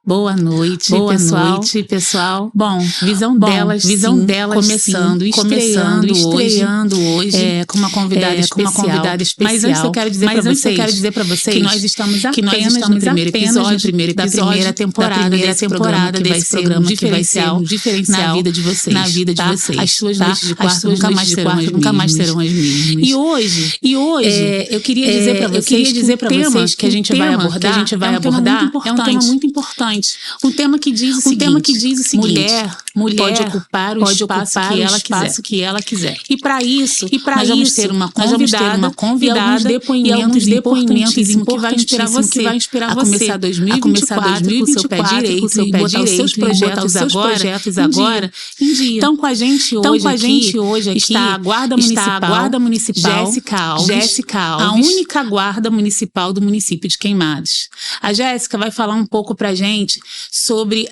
Boa noite, pessoal. Bom, visão delas começando, estreando hoje, com uma convidada especial. Mas antes eu quero dizer para vocês que nós estamos apenas no primeiro episódio da primeira temporada desse programa que vai ser um diferencial na vida de vocês. As suas noites de quarto nunca mais serão as mesmas. E hoje, eu queria dizer para vocês que a gente vai abordar é um tema muito importante. Um tema que diz o seguinte: mulher pode ocupar o espaço que ela quiser. E para isso, nós vamos ter uma convidada e alguns depoimentos importantíssimos que vai inspirar você a começar 2024 com o seu pé direito e botar os seus projetos agora em dia. Então, com a gente hoje aqui está a Guarda Municipal Jéssica Alves, a única guarda municipal do município de Queimados. A Jéssica vai falar um pouco pra gente sobre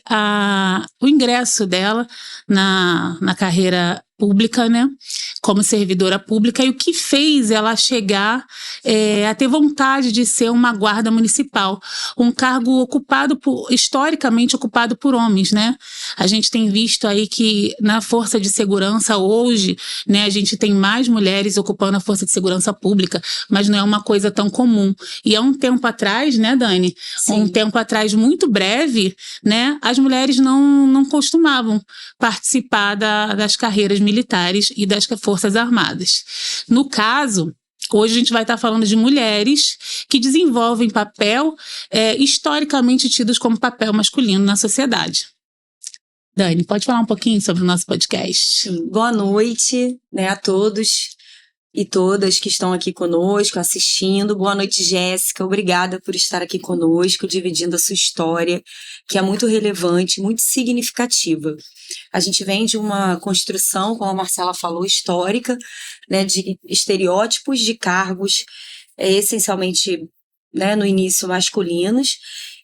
o ingresso dela na carreira pública, né, como servidora pública, e o que fez ela chegar a ter vontade de ser uma guarda municipal, um cargo historicamente ocupado por homens, né? A gente tem visto aí que na Força de Segurança hoje, né, a gente tem mais mulheres ocupando a Força de Segurança Pública, mas não é uma coisa tão comum. E há um tempo atrás, né, Dani? Sim. Um tempo atrás muito breve, né, as mulheres não costumavam participar das carreiras militares e das Forças Armadas. No caso, hoje a gente vai estar falando de mulheres que desenvolvem papel historicamente tidos como papel masculino na sociedade. Dani, pode falar um pouquinho sobre o nosso podcast? Sim. Boa noite, né, a todos e todas que estão aqui conosco, assistindo. Boa noite, Jéssica. Obrigada por estar aqui conosco, dividindo a sua história, que é muito relevante, muito significativa. A gente vem de uma construção, como a Marcela falou, histórica, né, de estereótipos de cargos, essencialmente, né, no início masculinos,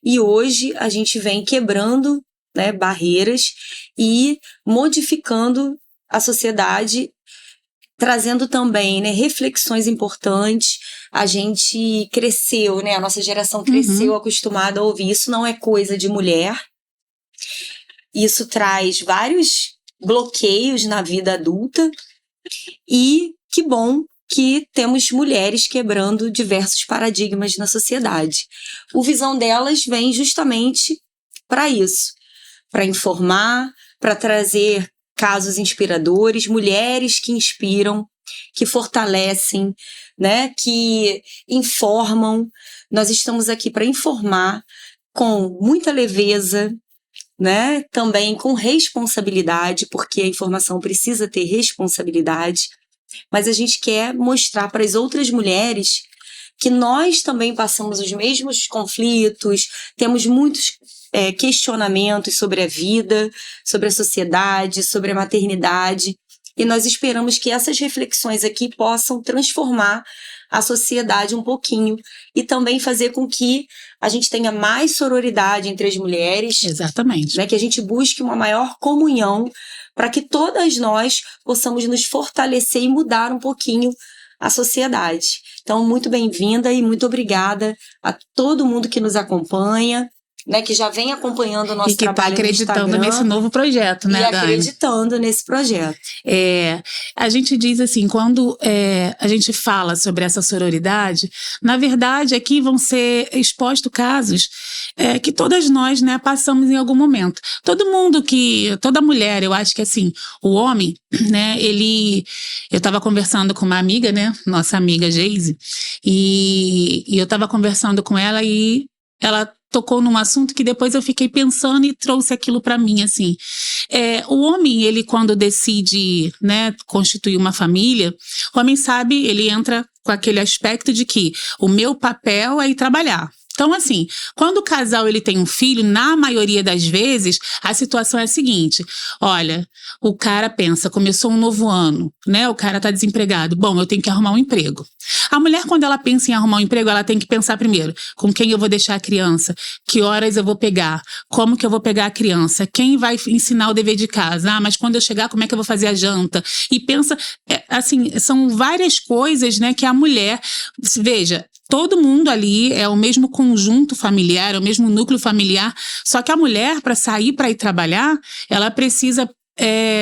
e hoje a gente vem quebrando, né, barreiras e modificando a sociedade, trazendo também, né, reflexões importantes. A gente cresceu, né, a nossa geração cresceu acostumada a ouvir: isso não é coisa de mulher. Isso traz vários bloqueios na vida adulta, e que bom que temos mulheres quebrando diversos paradigmas na sociedade. O Visão Delas vem justamente para isso, para informar, para trazer casos inspiradores, mulheres que inspiram, que fortalecem, né, que informam. Nós estamos aqui para informar com muita leveza, né, também com responsabilidade, porque a informação precisa ter responsabilidade, mas a gente quer mostrar para as outras mulheres que nós também passamos os mesmos conflitos, temos muitos questionamentos sobre a vida, sobre a sociedade, sobre a maternidade, e nós esperamos que essas reflexões aqui possam transformar a sociedade um pouquinho e também fazer com que a gente tenha mais sororidade entre as mulheres. Exatamente. Né, que a gente busque uma maior comunhão para que todas nós possamos nos fortalecer e mudar um pouquinho a sociedade. Então, muito bem-vinda e muito obrigada a todo mundo que nos acompanha, né, que já vem acompanhando o nosso trabalho no Instagram. E que está acreditando nesse novo projeto, né, Dani? Acreditando nesse projeto. A gente diz assim, quando a gente fala sobre essa sororidade, na verdade aqui vão ser expostos casos que todas nós, né, passamos em algum momento. Toda mulher, eu acho que assim, o homem, né, eu estava conversando com uma amiga, né, nossa amiga Geise, e eu estava conversando com ela e ela tocou num assunto que depois eu fiquei pensando e trouxe aquilo para mim, assim. O homem, ele quando decide, né, constituir uma família, o homem sabe, ele entra com aquele aspecto de que o meu papel é ir trabalhar. Então, assim, quando o casal ele tem um filho, na maioria das vezes, a situação é a seguinte: olha, o cara pensa, começou um novo ano, né? O cara tá desempregado. Bom, eu tenho que arrumar um emprego. A mulher, quando ela pensa em arrumar um emprego, ela tem que pensar primeiro: com quem eu vou deixar a criança? Que horas eu vou pegar? Como que eu vou pegar a criança? Quem vai ensinar o dever de casa? Ah, mas quando eu chegar, como é que eu vou fazer a janta? E pensa, assim, são várias coisas, né, que a mulher, veja, todo mundo ali é o mesmo conjunto familiar, é o mesmo núcleo familiar, só que a mulher, para sair para ir trabalhar, ela precisa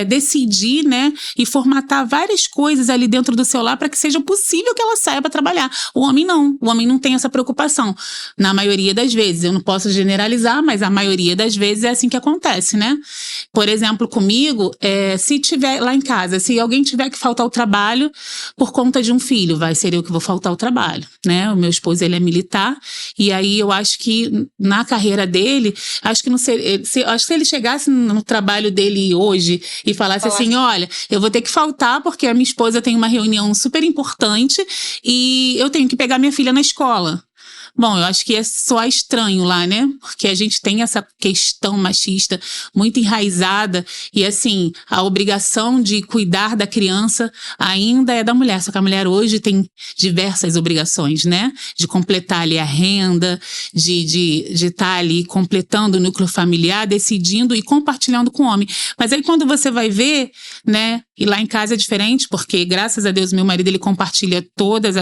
decidir, né, e formatar várias coisas ali dentro do seu lar para que seja possível que ela saia para trabalhar. O homem não tem essa preocupação, na maioria das vezes. Eu não posso generalizar, mas a maioria das vezes é assim que acontece, né? Por exemplo, comigo, se tiver lá em casa, se alguém tiver que faltar ao trabalho por conta de um filho, vai ser eu que vou faltar ao trabalho, né? O meu esposo, ele é militar, e aí eu acho que na carreira dele, acho que não sei, se ele chegasse no trabalho dele hoje e falasse assim, olha, eu vou ter que faltar porque a minha esposa tem uma reunião super importante e eu tenho que pegar minha filha na escola. Bom, eu acho que ia soar estranho lá, né? Porque a gente tem essa questão machista muito enraizada e, assim, a obrigação de cuidar da criança ainda é da mulher. Só que a mulher hoje tem diversas obrigações, né? De completar ali a renda, de estar ali completando o núcleo familiar, decidindo e compartilhando com o homem. Mas aí quando você vai ver, né? E lá em casa é diferente, porque graças a Deus meu marido, ele compartilha todas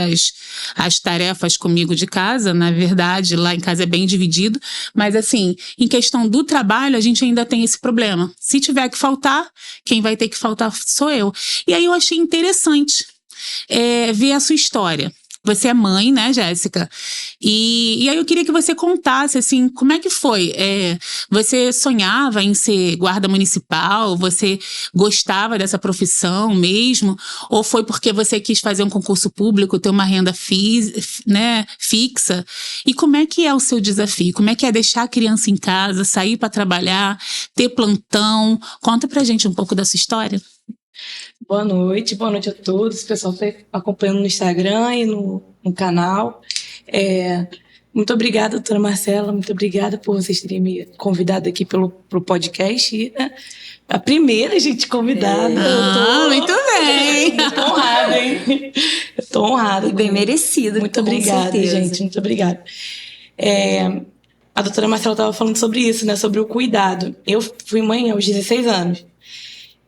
as tarefas comigo de casa. Na verdade, lá em casa é bem dividido, mas assim, em questão do trabalho, a gente ainda tem esse problema. Se tiver que faltar, quem vai ter que faltar sou eu. E aí eu achei interessante ver a sua história. Você é mãe, né, Jéssica? E aí eu queria que você contasse, assim, como é que foi? Você sonhava em ser guarda municipal? Você gostava dessa profissão mesmo? Ou foi porque você quis fazer um concurso público, ter uma renda né, fixa? E como é que é o seu desafio? Como é que é deixar a criança em casa, sair para trabalhar, ter plantão? Conta pra gente um pouco da sua história. Boa noite a todos. O pessoal está acompanhando no Instagram e no canal. Muito obrigada, doutora Marcela. Muito obrigada por vocês terem me convidado aqui pro podcast. E, né, a primeira gente convidada. Muito bem. Tô honrada, hein? Eu tô honrada. E bem merecido. Muito obrigada, gente. Muito obrigada. A doutora Marcela estava falando sobre isso, né? Sobre o cuidado. Eu fui mãe aos 16 anos.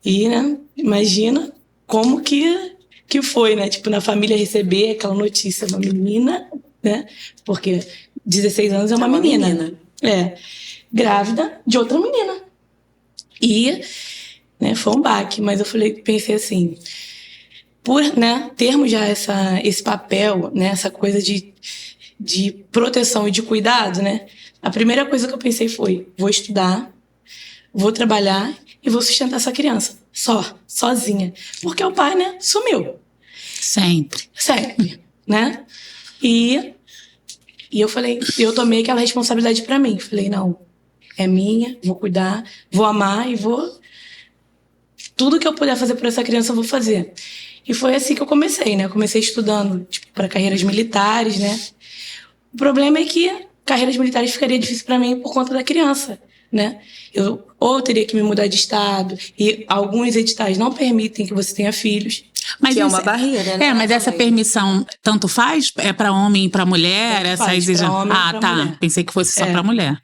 E, né, imagina como que foi, né? Tipo, na família receber aquela notícia, uma menina, né? Porque 16 anos é uma menina. Grávida de outra menina. E, né, foi um baque. Mas eu pensei assim, por, né, termos já esse papel, né? Essa coisa de proteção e de cuidado, né? A primeira coisa que eu pensei foi, vou estudar, vou trabalhar e vou sustentar essa criança. Sozinha. Porque o pai, né, sumiu. Sempre, né? E eu falei, eu tomei aquela responsabilidade pra mim. Falei, não, é minha, vou cuidar, vou amar e vou... Tudo que eu puder fazer por essa criança, eu vou fazer. E foi assim que eu comecei, né? Eu comecei estudando, tipo, para carreiras militares, né? O problema é que carreiras militares ficaria difícil pra mim por conta da criança, né? Eu teria que me mudar de estado, e alguns editais não permitem que você tenha filhos. Mas que é uma barreira, né? Mas essa permissão tanto faz? É para homem e para mulher? Essa exigência? Mulher. Pensei que fosse só para mulher.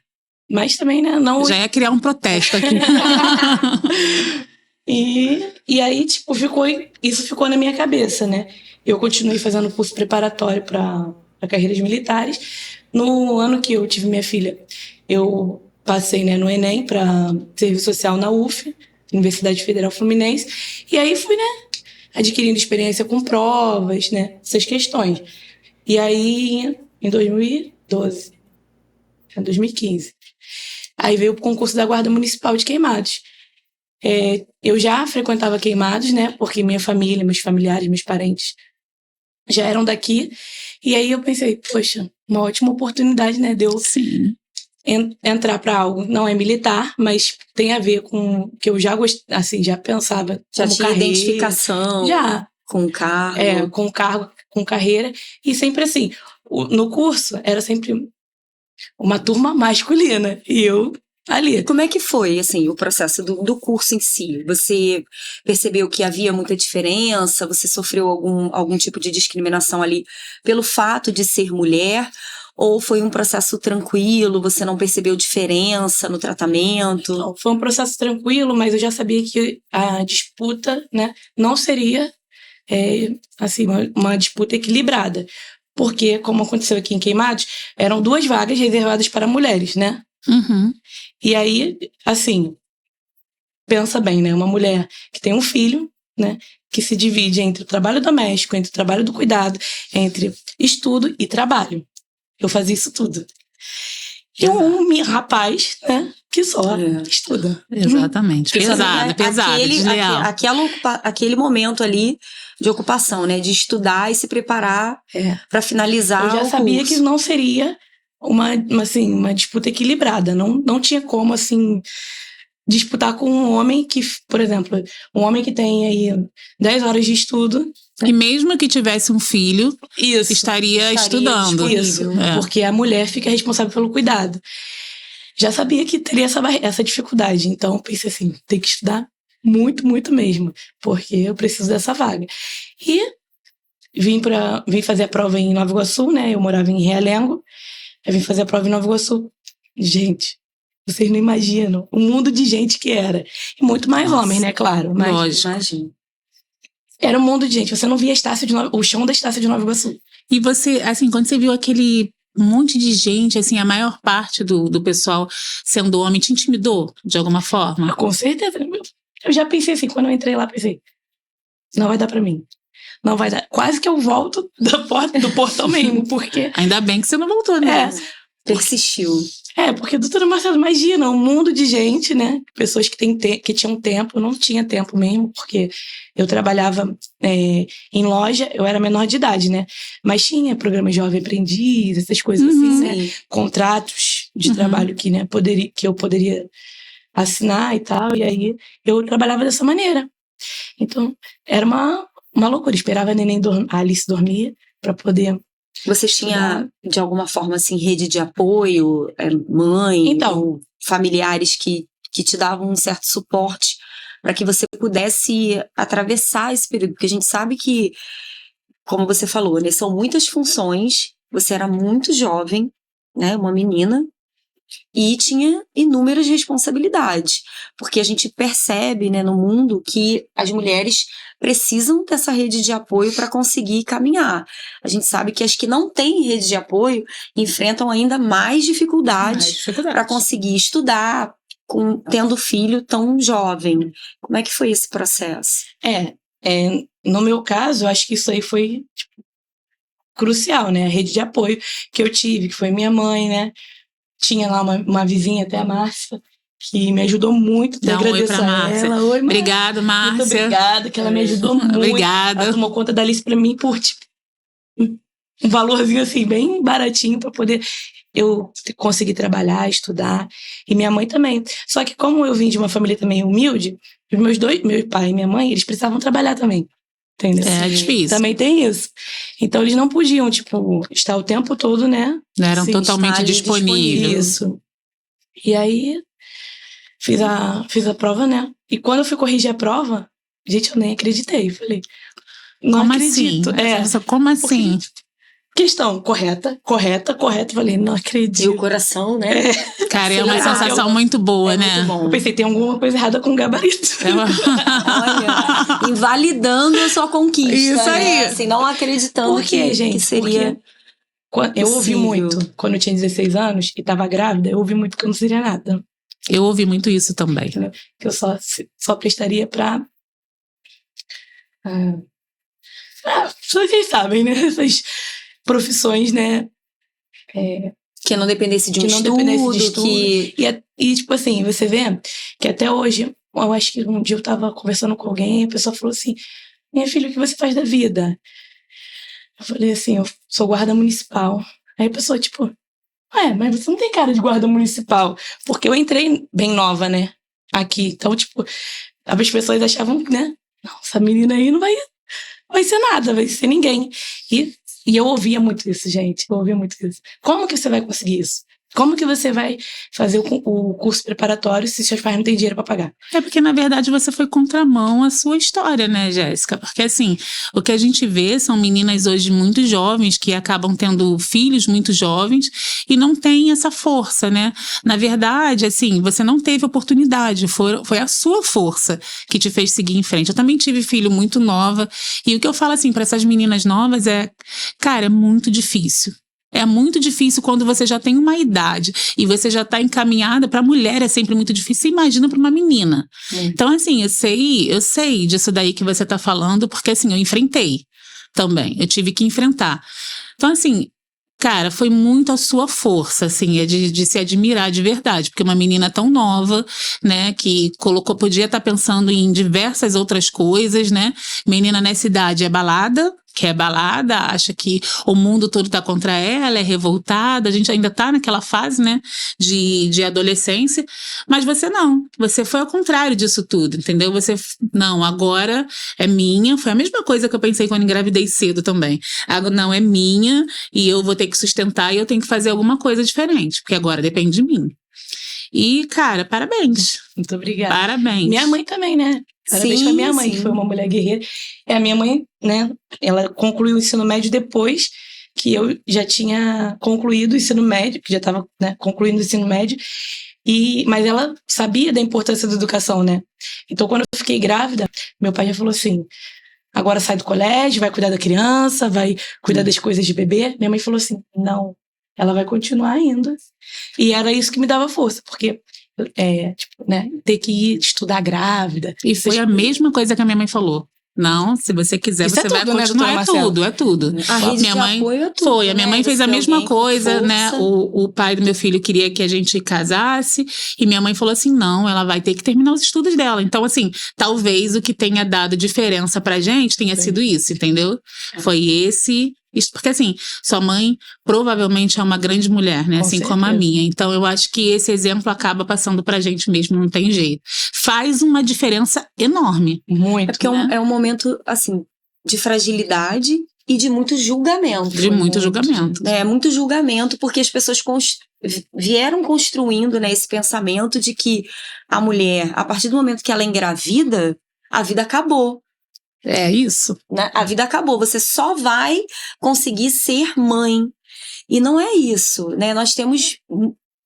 Mas também, né? Não... Já ia criar um protesto aqui. E aí, tipo, isso ficou na minha cabeça, né? Eu continuei fazendo curso preparatório para carreiras militares. No ano que eu tive minha filha, eu passei, né, no Enem para serviço social na UF, Universidade Federal Fluminense, e aí fui, né, adquirindo experiência com provas, né, essas questões. E aí, em 2015, aí veio o concurso da Guarda Municipal de Queimados. Eu já frequentava Queimados, né, porque minha família, meus familiares, meus parentes já eram daqui, e aí eu pensei, poxa, uma ótima oportunidade, né, de eu entrar para algo, não é militar, mas tem a ver com o que eu já assim, já pensava. Já tinha carreira, identificação com cargo. Com cargo, com carreira. E sempre assim, no curso era sempre uma turma masculina. E eu ali. Como é que foi, assim, o processo do curso em si? Você percebeu que havia muita diferença? Você sofreu algum tipo de discriminação ali pelo fato de ser mulher? Ou foi um processo tranquilo, você não percebeu diferença no tratamento? Não, foi um processo tranquilo, mas eu já sabia que a disputa, né, não seria assim, uma disputa equilibrada. porque, como aconteceu aqui em Queimados, eram 2 vagas reservadas para mulheres, né? E aí, assim, pensa bem, né? Uma mulher que tem um filho, né? Que se divide entre o trabalho doméstico, entre o trabalho do cuidado, entre estudo e trabalho. Eu fazia isso tudo. E um rapaz, né? Que só estuda. Exatamente. Pesado. Aquele momento ali de ocupação, né? De estudar e se preparar para finalizar o curso. Eu já sabia que não seria uma disputa equilibrada. Não tinha como, assim, disputar com um homem que, por exemplo, um homem que tem aí 10 horas de estudo. E mesmo que tivesse um filho, estaria estudando. Isso, porque a mulher fica responsável pelo cuidado. Já sabia que teria essa dificuldade, então eu pensei assim, tem que estudar muito, muito mesmo, porque eu preciso dessa vaga. E vim fazer a prova em Nova Iguaçu, né? Eu morava em Realengo, eu vim fazer a prova em Nova Iguaçu. Gente, vocês não imaginam o mundo de gente que era. E muito mais homens, né? Claro. Mas, lógico. Imagino. Era um mundo de gente. Você não via o chão da Estácio de Nova Iguaçu. E você, assim, quando você viu aquele monte de gente, assim, a maior parte do pessoal sendo homem, te intimidou de alguma forma? Com certeza. Eu já pensei assim, quando eu entrei lá, pensei, não vai dar pra mim. Não vai dar. Quase que eu volto da porta do portão mesmo, porque... Ainda bem que você não voltou, né? Persistiu. Porque, doutora Marcela, imagina, um mundo de gente, né? Pessoas que tinham tempo, eu não tinha tempo mesmo, porque eu trabalhava em loja, eu era menor de idade, né? Mas tinha programa Jovem Aprendiz, essas coisas assim, né? Contratos de trabalho que eu poderia assinar e tal, e aí eu trabalhava dessa maneira. Então, era uma loucura, esperava a Alice dormir para poder... Você tinha, de alguma forma, assim, rede de apoio, mãe, ou familiares que te davam um certo suporte para que você pudesse atravessar esse período? Porque a gente sabe que, como você falou, né, são muitas funções, você era muito jovem, né, uma menina, e tinha inúmeras responsabilidades, porque a gente percebe, né, no mundo que as mulheres precisam dessa rede de apoio para conseguir caminhar. A gente sabe que as que não têm rede de apoio enfrentam ainda mais dificuldades para conseguir estudar, tendo filho tão jovem. Como é que foi esse processo? No meu caso, eu acho que isso aí foi crucial, né? A rede de apoio que eu tive, que foi minha mãe, né? Tinha lá uma vizinha, até a Márcia, que me ajudou muito. Dá um oi pra Márcia. Ela. Oi, Márcia. Obrigada, Márcia. Muito obrigada, que ela me ajudou muito. Obrigada. Ela tomou conta da Alice pra mim por um valorzinho assim, bem baratinho, pra poder eu conseguir trabalhar, estudar. E minha mãe também. Só que como eu vim de uma família também humilde, meu pai e minha mãe, eles precisavam trabalhar também. Entendeu? É difícil. Também tem isso. Então eles não podiam, estar o tempo todo, né? Não eram totalmente disponíveis. Isso. E aí, fiz a prova, né? E quando eu fui corrigir a prova, gente, eu nem acreditei. Falei, não como acredito. Assim? Como assim? Questão correta. Falei, não acredito. E o coração, né? Cara, é uma sensação muito boa, né? Muito bom. Eu pensei, tem alguma coisa errada com o gabarito. Olha, invalidando a sua conquista. Isso aí. Né? Assim, não acreditando Por quê, gente? Que seria. Eu ouvi muito, quando eu tinha 16 anos e tava grávida, eu ouvi muito que eu não seria nada. Eu ouvi muito isso também. Entendeu? Que eu só prestaria pra... vocês sabem, né? Essas profissões, né? Que não dependesse de um estudo. E tipo assim, você vê que até hoje, eu acho que um dia eu tava conversando com alguém e a pessoa falou assim, minha filha, o que você faz da vida? Eu falei assim, eu sou guarda municipal. Aí a pessoa, mas você não tem cara de guarda municipal. Porque eu entrei bem nova, né? Aqui. Então, as pessoas achavam, né? Não, essa menina aí não vai ser nada, vai ser ninguém. E eu ouvia muito isso, gente. Eu ouvia muito isso. Como que você vai conseguir isso? Como que você vai fazer o curso preparatório se seus pais não têm dinheiro para pagar? É porque, na verdade, você foi contramão à sua história, né, Jéssica? Porque, assim, o que a gente vê são meninas hoje muito jovens que acabam tendo filhos muito jovens e não têm essa força, né? Na verdade, assim, você não teve oportunidade, foi a sua força que te fez seguir em frente. Eu também tive filho muito nova e o que eu falo, assim, para essas meninas novas é, cara, é muito difícil. É muito difícil quando você já tem uma idade e você já está encaminhada. Para a mulher é sempre muito difícil. Você imagina para uma menina. Então, assim, eu sei disso daí que você está falando, porque assim, eu enfrentei também. Eu tive que enfrentar. Então, assim, cara, foi muito a sua força, assim, de se admirar de verdade, porque uma menina tão nova, né, que podia estar pensando em diversas outras coisas, né? Menina nessa idade quer balada, acha que o mundo todo tá contra ela, é revoltada, a gente ainda tá naquela fase, né, de adolescência, mas você não, você foi ao contrário disso tudo, entendeu? Não, agora é minha, foi a mesma coisa que eu pensei quando engravidei cedo também, não, é minha e eu vou ter que sustentar e eu tenho que fazer alguma coisa diferente, porque agora depende de mim. E, cara, parabéns. Muito obrigada. Parabéns. Minha mãe também, né? Parabéns pra minha mãe, que foi uma mulher guerreira. A minha mãe, né? Ela concluiu o ensino médio depois que eu já tinha concluído o ensino médio, que já estava, né, concluindo o ensino médio. Mas ela sabia da importância da educação, né? Então, quando eu fiquei grávida, meu pai já falou assim: agora sai do colégio, vai cuidar da criança, vai cuidar das coisas de bebê. Minha mãe falou assim: não, ela vai continuar indo. E era isso que me dava força, porque né, ter que ir estudar grávida. E foi a mesma coisa que a minha mãe falou. Não, se você quiser, isso você vai continuar. Né, é tudo. A rede minha mãe de apoio é tudo. A minha mãe fez a mesma coisa, né? O pai do meu filho queria que a gente casasse, e minha mãe falou assim: não, ela vai ter que terminar os estudos dela. Então, assim, talvez o que tenha dado diferença pra gente tenha sido isso, entendeu? Foi esse. Isso porque, assim, sua mãe provavelmente é uma grande mulher, né? Assim como a minha. Então, eu acho que esse exemplo acaba passando pra gente mesmo, não tem jeito. Faz uma diferença enorme. Muito. É porque é um momento, assim, de fragilidade e de muito julgamento. De muito julgamento. Muito julgamento, porque as pessoas vieram construindo, né, esse pensamento de que a mulher, a partir do momento que ela engravida, a vida acabou. É isso. Né? A vida acabou, você só vai conseguir ser mãe. E não é isso, né? Nós temos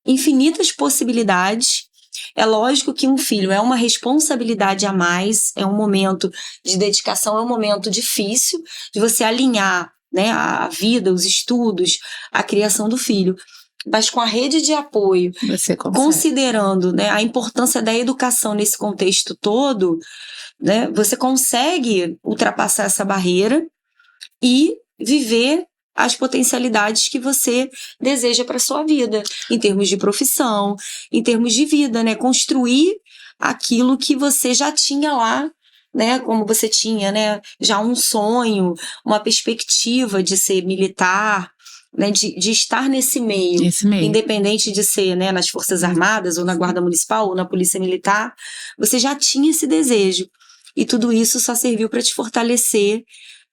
infinitas possibilidades. É lógico que um filho é uma responsabilidade a mais, é um momento de dedicação, é um momento difícil de você alinhar, né, a vida, os estudos, a criação do filho. Mas com a rede de apoio, considerando, né, a importância da educação nesse contexto todo, né, você consegue ultrapassar essa barreira e viver as potencialidades que você deseja para sua vida, em termos de profissão, em termos de vida, né? Construir aquilo que você já tinha lá, né? Como você tinha, né? Já um sonho, uma perspectiva de ser militar, né? De estar nesse meio, independente de ser, né, nas Forças Armadas, ou na Guarda Municipal, ou na Polícia Militar, você já tinha esse desejo. E tudo isso só serviu para te fortalecer,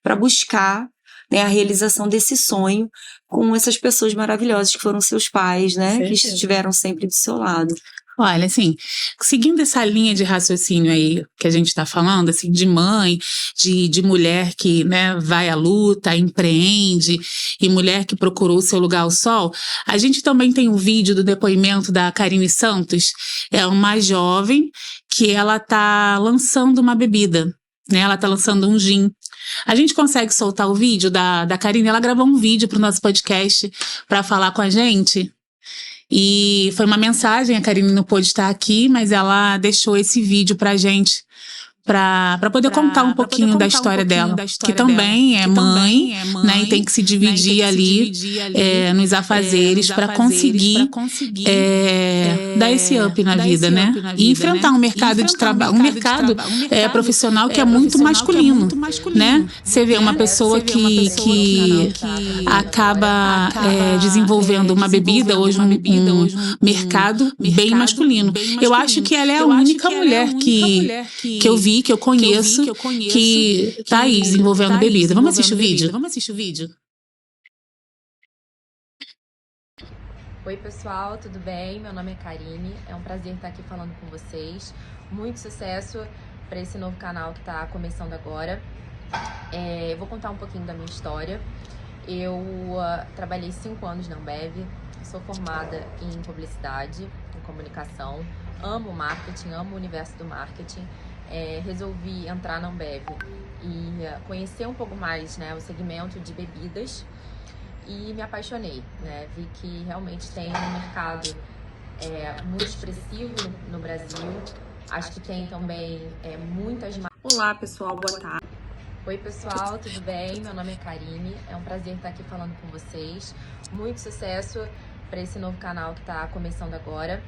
para buscar, né, a realização desse sonho com essas pessoas maravilhosas que foram seus pais, né, que estiveram sempre do seu lado. Olha, assim, seguindo essa linha de raciocínio aí que a gente está falando, assim, de mãe, de mulher que, né, vai à luta, empreende, e mulher que procurou o seu lugar ao sol, a gente também tem um vídeo do depoimento da Karine Santos, é uma jovem que ela tá lançando uma bebida, né, ela tá lançando um gin. A gente consegue soltar o vídeo da Karine? Ela gravou um vídeo pro nosso podcast para falar com a gente. E foi uma mensagem, a Karine não pôde estar aqui, mas ela deixou esse vídeo pra gente, pra poder contar um pouquinho da história dela, que também é mãe, né, e tem que se dividir ali nos afazeres para conseguir dar esse up na vida, né? E enfrentar um mercado de trabalho, um mercado profissional que é muito masculino, né? Você vê uma pessoa que acaba desenvolvendo uma bebida, hoje um mercado bem masculino. Eu acho que ela é a única mulher que eu vi, que eu conheço, que tá aí desenvolvendo bebida. Vamos assistir o vídeo? Oi pessoal, tudo bem? Meu nome é Karine, é um prazer estar aqui falando com vocês. Muito sucesso para esse novo canal que está começando agora. Eu vou contar um pouquinho da minha história. Eu trabalhei 5 anos na Ambev, sou formada em publicidade, em comunicação, amo marketing, amo o universo do marketing. Resolvi entrar na Ambev e conhecer um pouco mais, né, o segmento de bebidas. E me apaixonei, né? Vi que realmente tem um mercado muito expressivo no Brasil. Acho que tem também muitas marcas. Olá, pessoal, boa tarde. Oi, pessoal, tudo bem? Meu nome é Karine, é um prazer estar aqui falando com vocês. Muito sucesso para esse novo canal que está começando agora.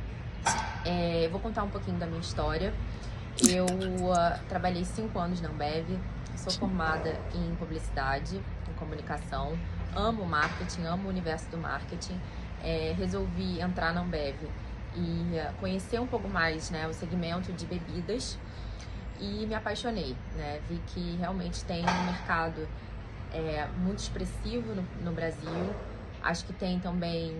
Eu vou contar um pouquinho da minha história. Eu trabalhei 5 anos na Ambev, sou formada em publicidade, em comunicação. Amo marketing, amo o universo do marketing. Resolvi entrar na Ambev e conhecer um pouco mais, né, o segmento de bebidas e me apaixonei, né? Vi que realmente tem um mercado muito expressivo no Brasil. Acho que tem também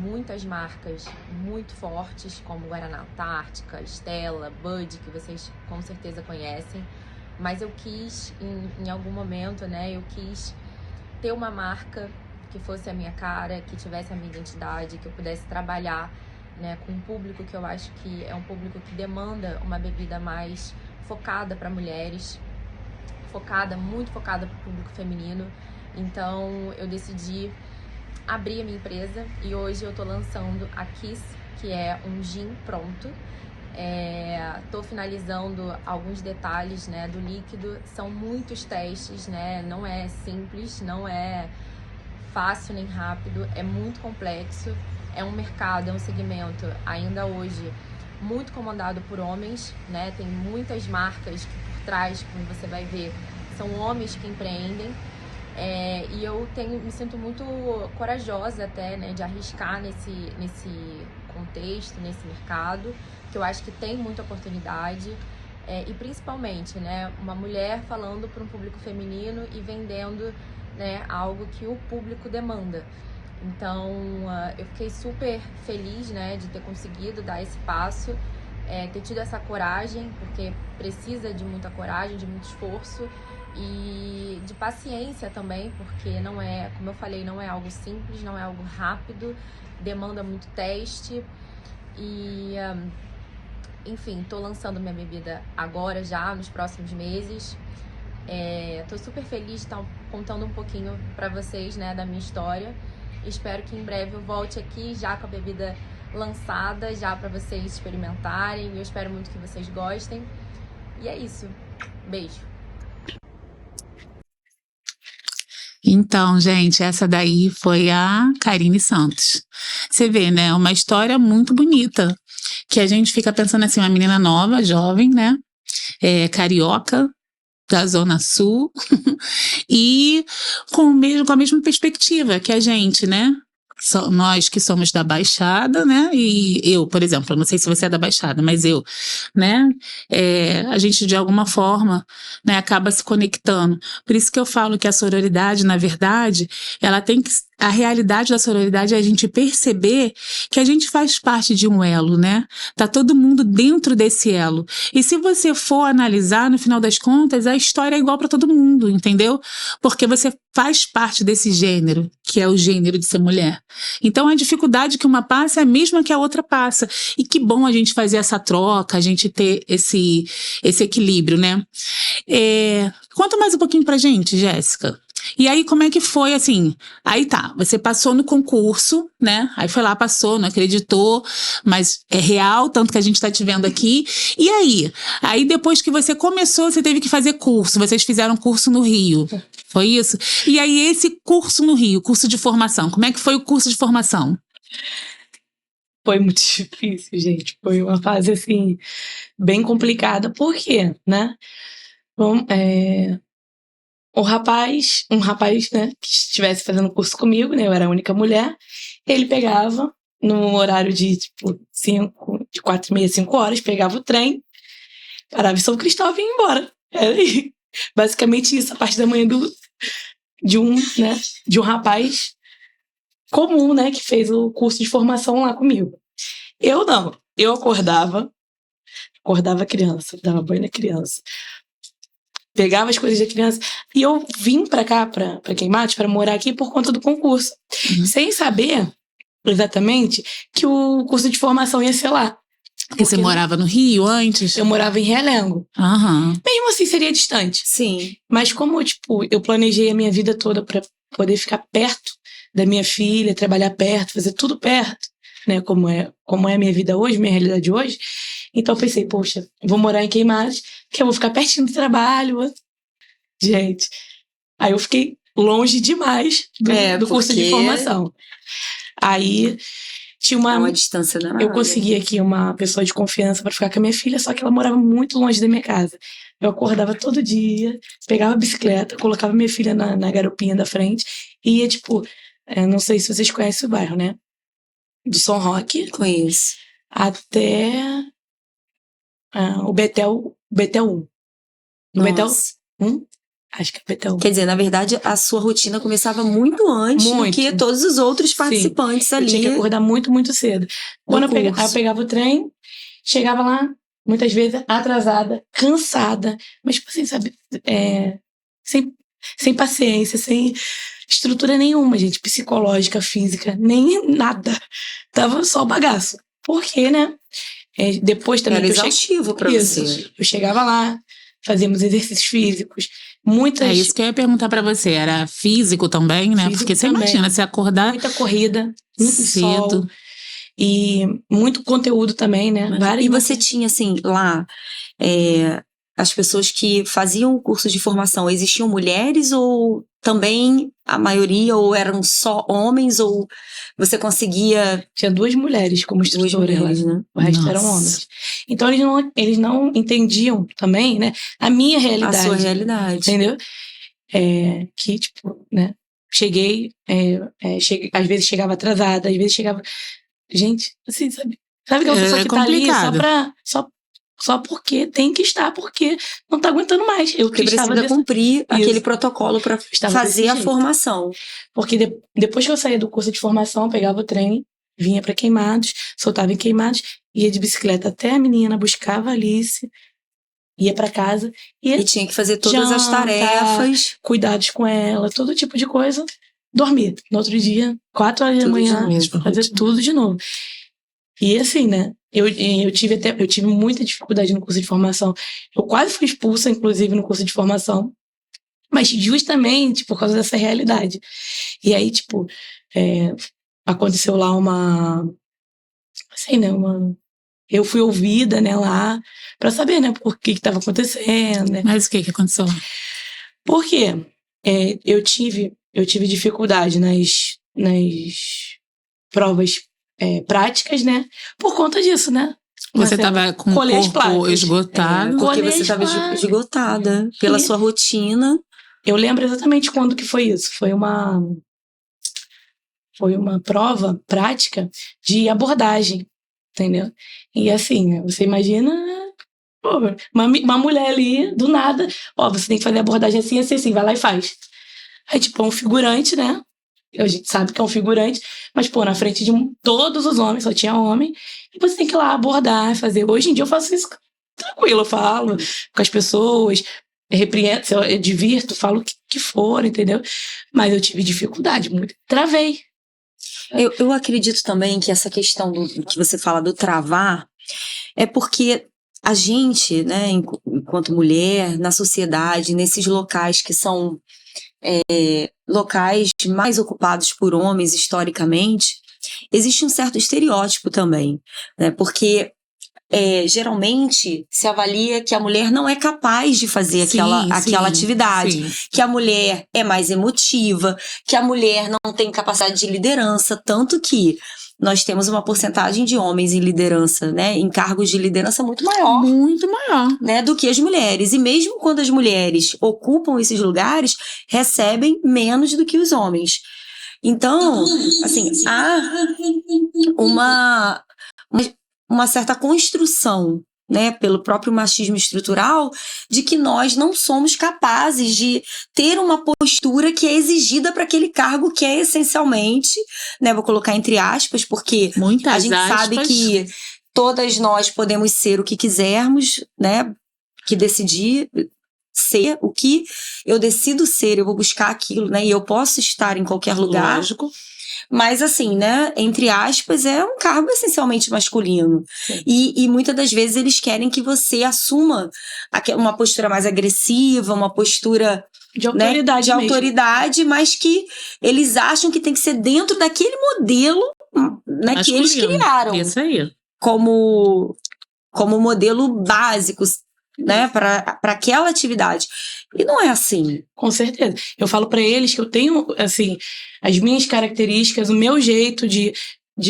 muitas marcas muito fortes, como Guaraná Antártica, Stella, Bud, que vocês com certeza conhecem. Mas eu quis, em algum momento, né, eu quis ter uma marca que fosse a minha cara, que tivesse a minha identidade, que eu pudesse trabalhar, né, com um público que eu acho que é um público que demanda uma bebida mais focada para mulheres, muito focada para o público feminino. Então eu decidi abrir a minha empresa e hoje eu tô lançando a Kiss, que é um gin pronto. Tô finalizando alguns detalhes, né, do líquido. São muitos testes, né? Não é simples, não é fácil nem rápido, é muito complexo. É um mercado, é um segmento ainda hoje muito comandado por homens, né? Tem muitas marcas que por trás, como você vai ver, são homens que empreendem. E eu me sinto muito corajosa até, né, de arriscar nesse contexto, nesse mercado, que eu acho que tem muita oportunidade, e principalmente, né, uma mulher falando para um público feminino e vendendo, né, algo que o público demanda. Então, eu fiquei super feliz, né, de ter conseguido dar esse passo, ter tido essa coragem, porque precisa de muita coragem, de muito esforço e de paciência também, porque não é, como eu falei, não é algo simples, não é algo rápido, demanda muito teste. E, enfim, tô lançando minha bebida agora já, nos próximos meses. Tô super feliz de estar contando um pouquinho pra vocês, né, da minha história. Espero que em breve eu volte aqui já com a bebida lançada, já pra vocês experimentarem. Eu espero muito que vocês gostem. E é isso. Beijo. Então, gente, essa daí foi a Karine Santos. Você vê, né? Uma história muito bonita, que a gente fica pensando assim, uma menina nova, jovem, né? Carioca, da Zona Sul, e com a mesma perspectiva que a gente, né? Nós que somos da Baixada, né? E eu, por exemplo, não sei se você é da Baixada, mas eu, né? A gente, de alguma forma, né, acaba se conectando. Por isso que eu falo que a sororidade, na verdade, ela tem que... A realidade da sororidade é a gente perceber que a gente faz parte de um elo, né? Tá todo mundo dentro desse elo. E se você for analisar, no final das contas, a história é igual para todo mundo, entendeu? Porque você faz parte desse gênero, que é o gênero de ser mulher. Então, a dificuldade que uma passa é a mesma que a outra passa. E que bom a gente fazer essa troca, a gente ter esse equilíbrio, né? Conta mais um pouquinho pra gente, Jéssica. E aí, como é que foi, assim? Aí tá, você passou no concurso, né? Aí foi lá, passou, não acreditou, mas é real, tanto que a gente tá te vendo aqui. E aí? Aí depois que você começou, você teve que fazer curso, vocês fizeram curso no Rio, foi isso? E aí esse curso no Rio, curso de formação, como é que foi o curso de formação? Foi muito difícil, gente. Foi uma fase, assim, bem complicada. Por quê, né? Bom, um rapaz, né, que estivesse fazendo curso comigo, né, eu era a única mulher, ele pegava no horário de, tipo, de 4h30, 5 horas, pegava o trem, parava em São Cristóvão e ia embora. Era basicamente isso, a parte da manhã de um rapaz comum, né, que fez o curso de formação lá comigo. Eu não. Eu acordava criança, dava banho na criança, pegava as coisas da criança, e eu vim pra cá, pra Queimados, pra morar aqui por conta do concurso, sem saber exatamente que o curso de formação ia ser lá. Porque você morava no Rio antes? Eu morava em Realengo. Mesmo assim, seria distante. Sim. Mas como, eu planejei a minha vida toda pra poder ficar perto da minha filha, trabalhar perto, fazer tudo perto, né? Como é a minha vida hoje, minha realidade hoje. Então eu pensei, poxa, vou morar em Queimados, que eu vou ficar pertinho do trabalho. Gente, aí eu fiquei longe demais do curso de formação. Aí tinha uma distância danada. Eu consegui aqui uma pessoa de confiança para ficar com a minha filha, só que ela morava muito longe da minha casa. Eu acordava todo dia, pegava a bicicleta, colocava minha filha na garopinha da frente e ia, não sei se vocês conhecem o bairro, né? Do São Roque. Conheço. Até o Betel 1. No Betel 1? Acho que é Betel 1. Quer dizer, na verdade, a sua rotina começava muito antes do que todos os outros participantes ali. Eu tinha que acordar muito, muito cedo. Quando eu pegava o trem, chegava lá, muitas vezes atrasada, cansada, mas assim, sabe, sem paciência, sem estrutura nenhuma, gente, psicológica, física, nem nada. Tava só o bagaço. Por quê, né? Depois também era exaustivo pra você. Eu chegava lá, fazíamos exercícios físicos, É isso que eu ia perguntar pra você. Era físico também, né? Físico porque você também. imagina, você acordar muita corrida, muito cedo. Sol, e muito conteúdo também, né? E você tinha, assim, lá, as pessoas que faziam o curso de formação, existiam mulheres ou também a maioria, ou eram só homens, ou você conseguia... Tinha 2 mulheres como instrutoras, né? O resto eram homens. Então eles não entendiam também, né? A minha realidade. A sua realidade. Entendeu? Que, né? Cheguei, às vezes chegava atrasada, às vezes chegava... Gente, assim, sabe aquela pessoa que tá ali só porque tem que estar, porque não tá aguentando mais. Porque precisa cumprir aquele protocolo para fazer a formação. Porque depois que eu saía do curso de formação, eu pegava o trem, vinha para Queimados, soltava em Queimados, ia de bicicleta até a menina, buscava a Alice, ia para casa. E tinha que fazer todas as tarefas. Cuidados com ela, todo tipo de coisa. Dormir. No outro dia, 4 horas da manhã, fazer tudo de novo. E assim, né? Eu tive muita dificuldade no curso de formação. Eu quase fui expulsa, inclusive, no curso de formação. Mas justamente por causa dessa realidade. E aí, aconteceu lá eu fui ouvida, né, lá, pra saber, né, por que tava acontecendo, né? Mas o que aconteceu? Por quê? Eu tive dificuldade nas provas práticas, né? Por conta disso, né? Você estava com o corpo esgotado. Porque você estava esgotada pela sua rotina. Eu lembro exatamente quando que foi isso. Foi uma prova prática de abordagem, entendeu? E assim, você imagina uma mulher ali, do nada, você tem que fazer abordagem assim, vai lá e faz. Aí, é um figurante, né? A gente sabe que é um figurante, mas, na frente de todos os homens, só tinha homem, e você tem que ir lá abordar, fazer. Hoje em dia eu faço isso tranquilo, eu falo com as pessoas, repreendo, eu divirto, falo o que for, entendeu? Mas eu tive dificuldade, muito. Travei. Eu acredito também que essa questão que você fala do travar é porque a gente, né, enquanto mulher, na sociedade, nesses locais que são locais mais ocupados por homens historicamente, existe um certo estereótipo também, né? Porque geralmente se avalia que a mulher não é capaz de fazer aquela atividade, que a mulher é mais emotiva, que a mulher não tem capacidade de liderança, tanto que nós temos uma porcentagem de homens em liderança, né, em cargos de liderança muito maior, né, do que as mulheres. E mesmo quando as mulheres ocupam esses lugares, recebem menos do que os homens. Então, assim, há uma certa construção né, pelo próprio machismo estrutural, de que nós não somos capazes de ter uma postura que é exigida para aquele cargo que é essencialmente, né, vou colocar entre aspas, porque a gente sabe que todas nós podemos ser o que quisermos, né, que decidir ser o que eu decido ser, eu vou buscar aquilo, né, e eu posso estar em qualquer lugar. Lógico. Mas assim, né, entre aspas, é um cargo essencialmente masculino. E muitas das vezes eles querem que você assuma uma postura mais agressiva, uma postura de autoridade, né, de autoridade, mas que eles acham que tem que ser dentro daquele modelo, né, que eles criaram. Isso aí. Como modelo básico, né, para aquela atividade. E não é assim. Com certeza. Eu falo para eles que eu tenho, assim, as minhas características, o meu jeito de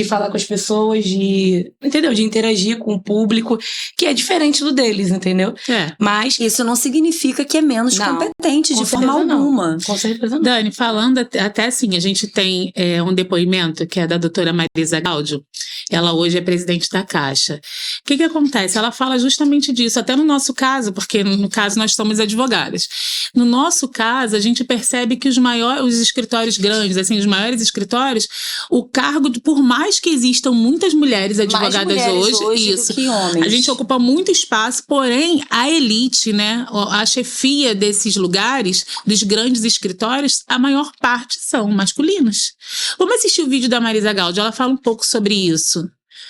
falar com as pessoas, entendeu? De interagir com o público, que é diferente do deles, entendeu? Mas isso não significa que é menos competente de forma alguma. Com certeza não. Dani, falando até assim, a gente tem um depoimento que é da doutora Marisa Gáudio. Ela hoje é presidente da Caixa. O que acontece? Ela fala justamente disso, até no nosso caso, porque no caso nós somos advogadas. No nosso caso, a gente percebe que os escritórios grandes, assim, os maiores escritórios, o cargo, por mais que existam muitas mulheres advogadas hoje isso, do que homens. A gente ocupa muito espaço, porém a elite, né, a chefia desses lugares, dos grandes escritórios, a maior parte são masculinos. Vamos assistir o vídeo da Marisa Gáudio, ela fala um pouco sobre isso.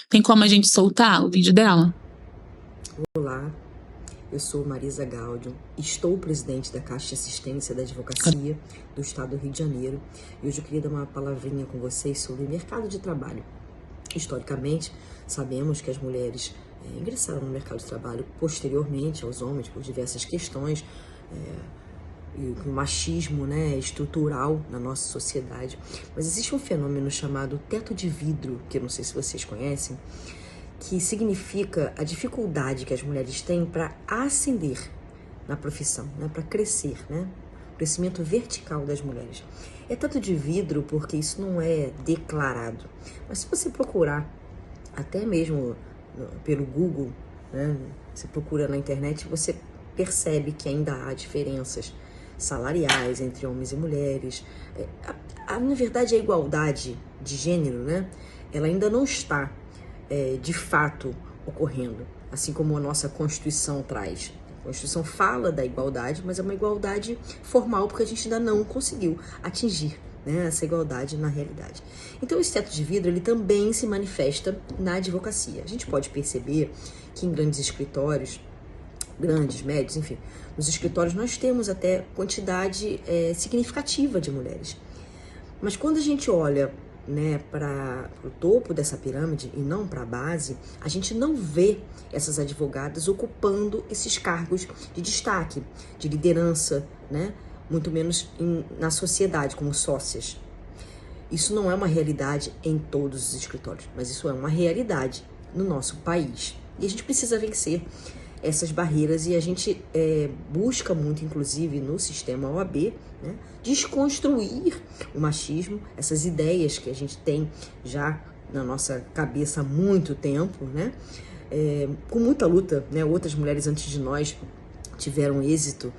Tem como a gente soltar o vídeo dela? Olá, eu sou Marisa Gáudio, estou presidente da Caixa de Assistência da Advocacia do Estado do Rio de Janeiro e hoje eu queria dar uma palavrinha com vocês sobre o mercado de trabalho. Historicamente, sabemos que as mulheres ingressaram no mercado de trabalho posteriormente aos homens por diversas questões, e o machismo, né, estrutural na nossa sociedade. Mas existe um fenômeno chamado teto de vidro, que eu não sei se vocês conhecem, que significa a dificuldade que as mulheres têm para ascender na profissão, né, para crescer, né, o crescimento vertical das mulheres. É teto de vidro porque isso não é declarado, mas se você procurar, até mesmo pelo Google, né, você procura na internet, você percebe que ainda há diferenças salariais entre homens e mulheres. Na verdade, a igualdade de gênero, né, ela ainda não está de fato ocorrendo, assim como a nossa Constituição traz. A Constituição fala da igualdade, mas é uma igualdade formal, porque a gente ainda não conseguiu atingir, né, essa igualdade na realidade. Então, esse teto de vidro, ele também se manifesta na advocacia. A gente pode perceber que em grandes escritórios, grandes, médios, enfim, nos escritórios nós temos até quantidade significativa de mulheres. Mas quando a gente olha, né, para o topo dessa pirâmide e não para a base, a gente não vê essas advogadas ocupando esses cargos de destaque, de liderança, né, muito menos na sociedade, como sócias. Isso não é uma realidade em todos os escritórios, mas isso é uma realidade no nosso país. E a gente precisa vencer essas barreiras e a gente busca muito, inclusive no sistema OAB, né, desconstruir o machismo, essas ideias que a gente tem já na nossa cabeça há muito tempo, né, com muita luta, né, outras mulheres antes de nós tiveram êxito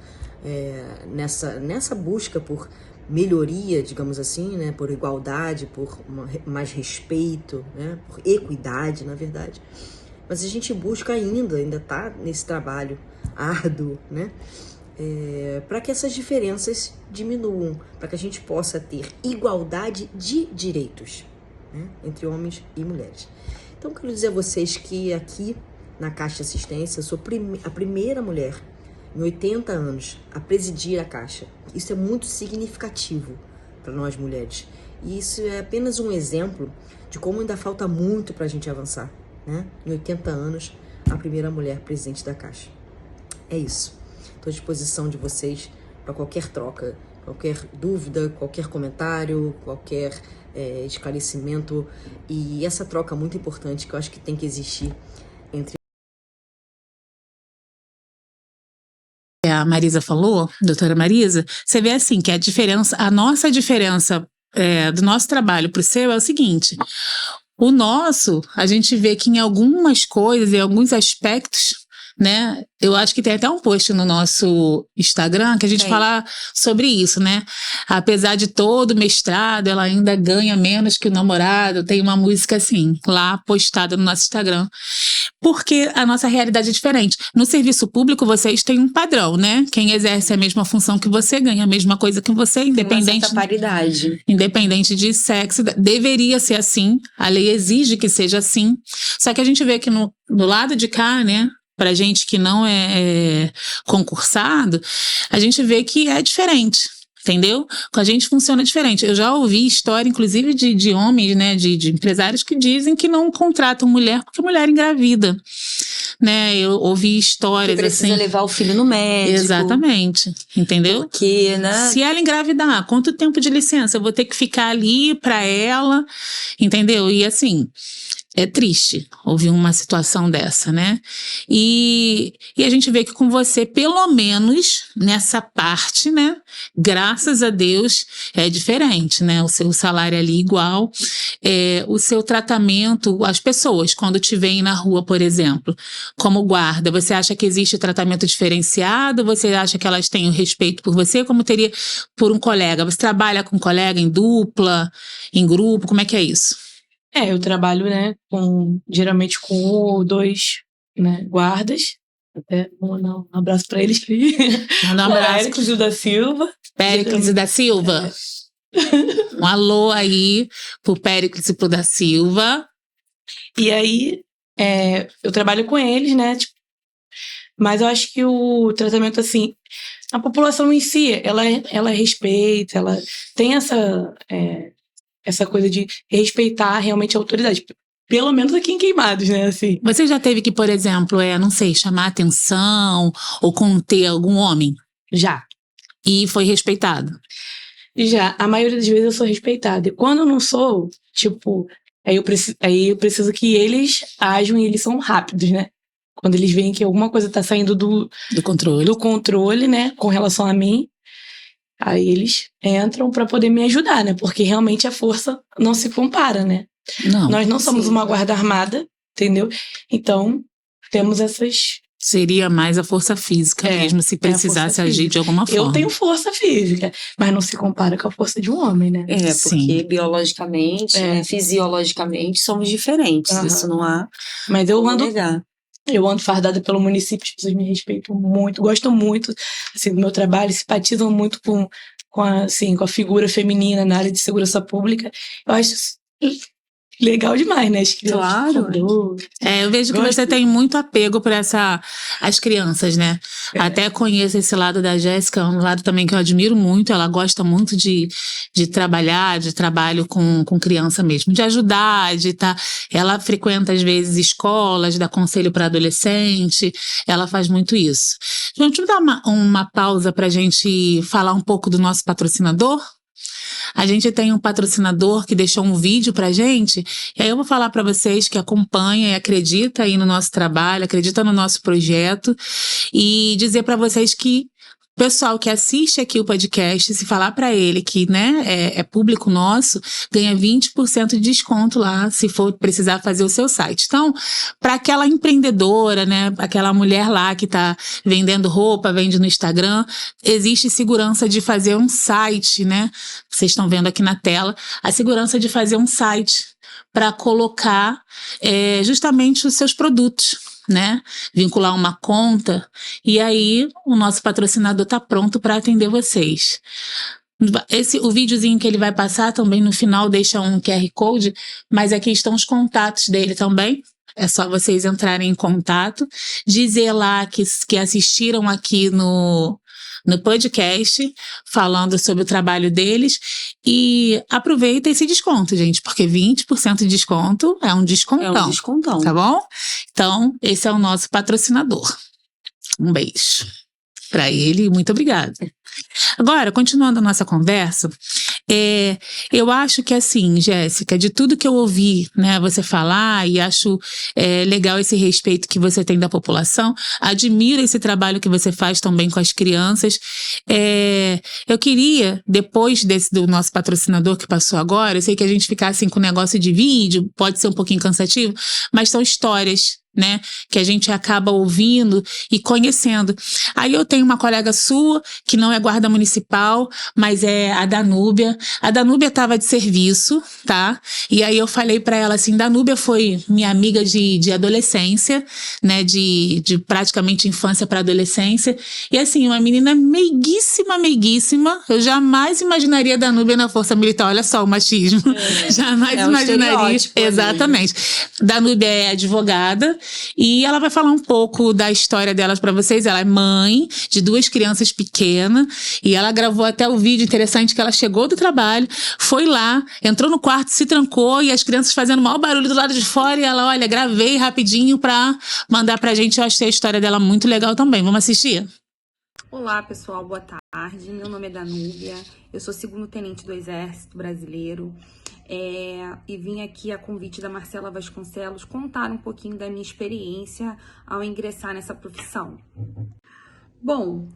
nessa busca por melhoria, digamos assim, né, por igualdade, por mais respeito, né, por equidade, na verdade. Mas a gente busca ainda está nesse trabalho árduo, né, para que essas diferenças diminuam, para que a gente possa ter igualdade de direitos, né, entre homens e mulheres. Então, quero dizer a vocês que aqui na Caixa de Assistência eu sou a primeira mulher em 80 anos a presidir a Caixa. Isso é muito significativo para nós mulheres. E isso é apenas um exemplo de como ainda falta muito para a gente avançar, né? Em 80 anos, a primeira mulher presidente da Caixa. É isso. Estou à disposição de vocês para qualquer troca, qualquer dúvida, qualquer comentário, qualquer esclarecimento. E essa troca muito importante que eu acho que tem que existir entre a Marisa falou, doutora Marisa, você vê assim que a nossa diferença do nosso trabalho para o seu é o seguinte: O nosso, a gente vê que em algumas coisas, em alguns aspectos, né? Eu acho que tem até um post no nosso Instagram que a gente fala sobre isso, né? Apesar de todo o mestrado, ela ainda ganha menos que o namorado. Tem uma música assim, lá postada no nosso Instagram. Porque a nossa realidade é diferente. No serviço público, vocês têm um padrão, né? Quem exerce a mesma função que você ganha a mesma coisa que você, independente. Tem uma certa paridade. Independente de sexo. Deveria ser assim. A lei exige que seja assim. Só que a gente vê que no lado de cá, né? Pra gente que não é concursado, a gente vê que é diferente. Entendeu? Com a gente funciona diferente. Eu já ouvi história, inclusive, de homens, né? De empresários que dizem que não contratam mulher porque mulher engravida. Né? Eu ouvi histórias que precisa assim. Levar o filho no médico. Exatamente. Entendeu? Porque, né? Se ela engravidar, quanto tempo de licença? Eu vou ter que ficar ali pra ela. Entendeu? E assim. É triste ouvir uma situação dessa, né? E a gente vê que com você, pelo menos nessa parte, né? Graças a Deus, é diferente, né? O seu salário ali igual, o seu tratamento, as pessoas, quando te veem na rua, por exemplo, como guarda, você acha que existe tratamento diferenciado? Você acha que elas têm o respeito por você, como teria por um colega? Você trabalha com um colega em dupla, em grupo? Como é que é isso? Eu trabalho, né, geralmente com 1 ou 2, né, guardas. Até mandar um abraço pra eles. Mandar um abraço. Péricles da Silva. Péricles da Silva. Um alô aí pro Péricles e pro da Silva. E aí, eu trabalho com eles, né, tipo, mas eu acho que o tratamento, assim, a população em si, ela respeita, ela tem essa coisa de respeitar realmente a autoridade. Pelo menos aqui em Queimados, né? Assim. Você já teve que, por exemplo, não sei, chamar atenção ou conter algum homem? Já. E foi respeitado? Já. A maioria das vezes eu sou respeitada. E quando eu não sou, tipo, aí eu preciso que eles ajam e eles são rápidos, né? Quando eles veem que alguma coisa tá saindo do controle, né? Com relação a mim. Aí eles entram para poder me ajudar, né? Porque realmente a força não se compara, né? Não. Nós não somos uma guarda armada, entendeu? Então, temos essas... Seria mais a força física mesmo, se precisasse agir de alguma forma. Eu tenho força física, mas não se compara com a força de um homem, né? Porque biologicamente, né, fisiologicamente, somos diferentes. Isso não há. Mas eu ando... negar. Eu ando fardada pelo município, as pessoas me respeitam muito, gostam muito assim, do meu trabalho, simpatizam muito com a figura feminina na área de segurança pública. Eu acho isso legal demais, né? Claro. Eu vejo que você tem muito apego por as crianças, né? Até conheço esse lado da Jéssica, um lado também que eu admiro muito. Ela gosta muito de trabalhar, de trabalho com criança mesmo, de ajudar, ela frequenta às vezes escolas, dá conselho para adolescente, ela faz muito isso. Vamos dar uma pausa para a gente falar um pouco do nosso patrocinador? A gente tem um patrocinador que deixou um vídeo pra gente, e aí eu vou falar pra vocês que acompanha e acredita aí no nosso trabalho, acredita no nosso projeto, e dizer pra vocês que o pessoal que assiste aqui o podcast, se falar pra ele que, né, é público nosso, ganha 20% de desconto lá, se for precisar fazer o seu site. Então, para aquela empreendedora, né, aquela mulher lá que tá vendendo roupa, vende no Instagram, existe segurança de fazer um site, né? Vocês estão vendo aqui na tela, a segurança de fazer um site para colocar justamente os seus produtos, né? Vincular uma conta, e aí o nosso patrocinador está pronto para atender vocês. O videozinho que ele vai passar também no final deixa um QR Code, mas aqui estão os contatos dele também. É só vocês entrarem em contato, dizer lá que assistiram aqui no podcast, falando sobre o trabalho deles, e aproveita esse desconto, gente, porque 20% de desconto é um descontão. É um descontão. Tá bom? Então, esse é o nosso patrocinador. Um beijo para ele e muito obrigada. Agora, continuando a nossa conversa, Eu acho que assim, Jéssica, de tudo que eu ouvi, né, você falar, e acho legal esse respeito que você tem da população, admiro esse trabalho que você faz também com as crianças. Eu queria, depois do nosso patrocinador que passou agora, eu sei que a gente ficar assim com o negócio de vídeo, pode ser um pouquinho cansativo, mas são histórias, né, que a gente acaba ouvindo e conhecendo. Aí eu tenho uma colega sua, que não é guarda municipal, mas é a Danúbia. A Danúbia estava de serviço, tá? E aí eu falei pra ela assim, Danúbia foi minha amiga de adolescência, né, de praticamente infância para adolescência. E assim, uma menina meiguíssima, meiguíssima. Eu jamais imaginaria a Danúbia na Força Militar. Olha só o machismo. Jamais imaginaria. Exatamente. Danúbia é advogada, e ela vai falar um pouco da história delas para vocês. Ela é mãe de 2 crianças pequenas e ela gravou até o vídeo interessante que ela chegou do trabalho, foi lá, entrou no quarto, se trancou e as crianças fazendo o maior barulho do lado de fora e ela, olha, gravei rapidinho pra mandar pra gente. Eu achei a história dela muito legal também. Vamos assistir? Olá pessoal, boa tarde. Meu nome é Danúbia, eu sou segundo tenente do Exército Brasileiro. E vim aqui a convite da Marcela Vasconcelos contar um pouquinho da minha experiência ao ingressar nessa profissão. Bom,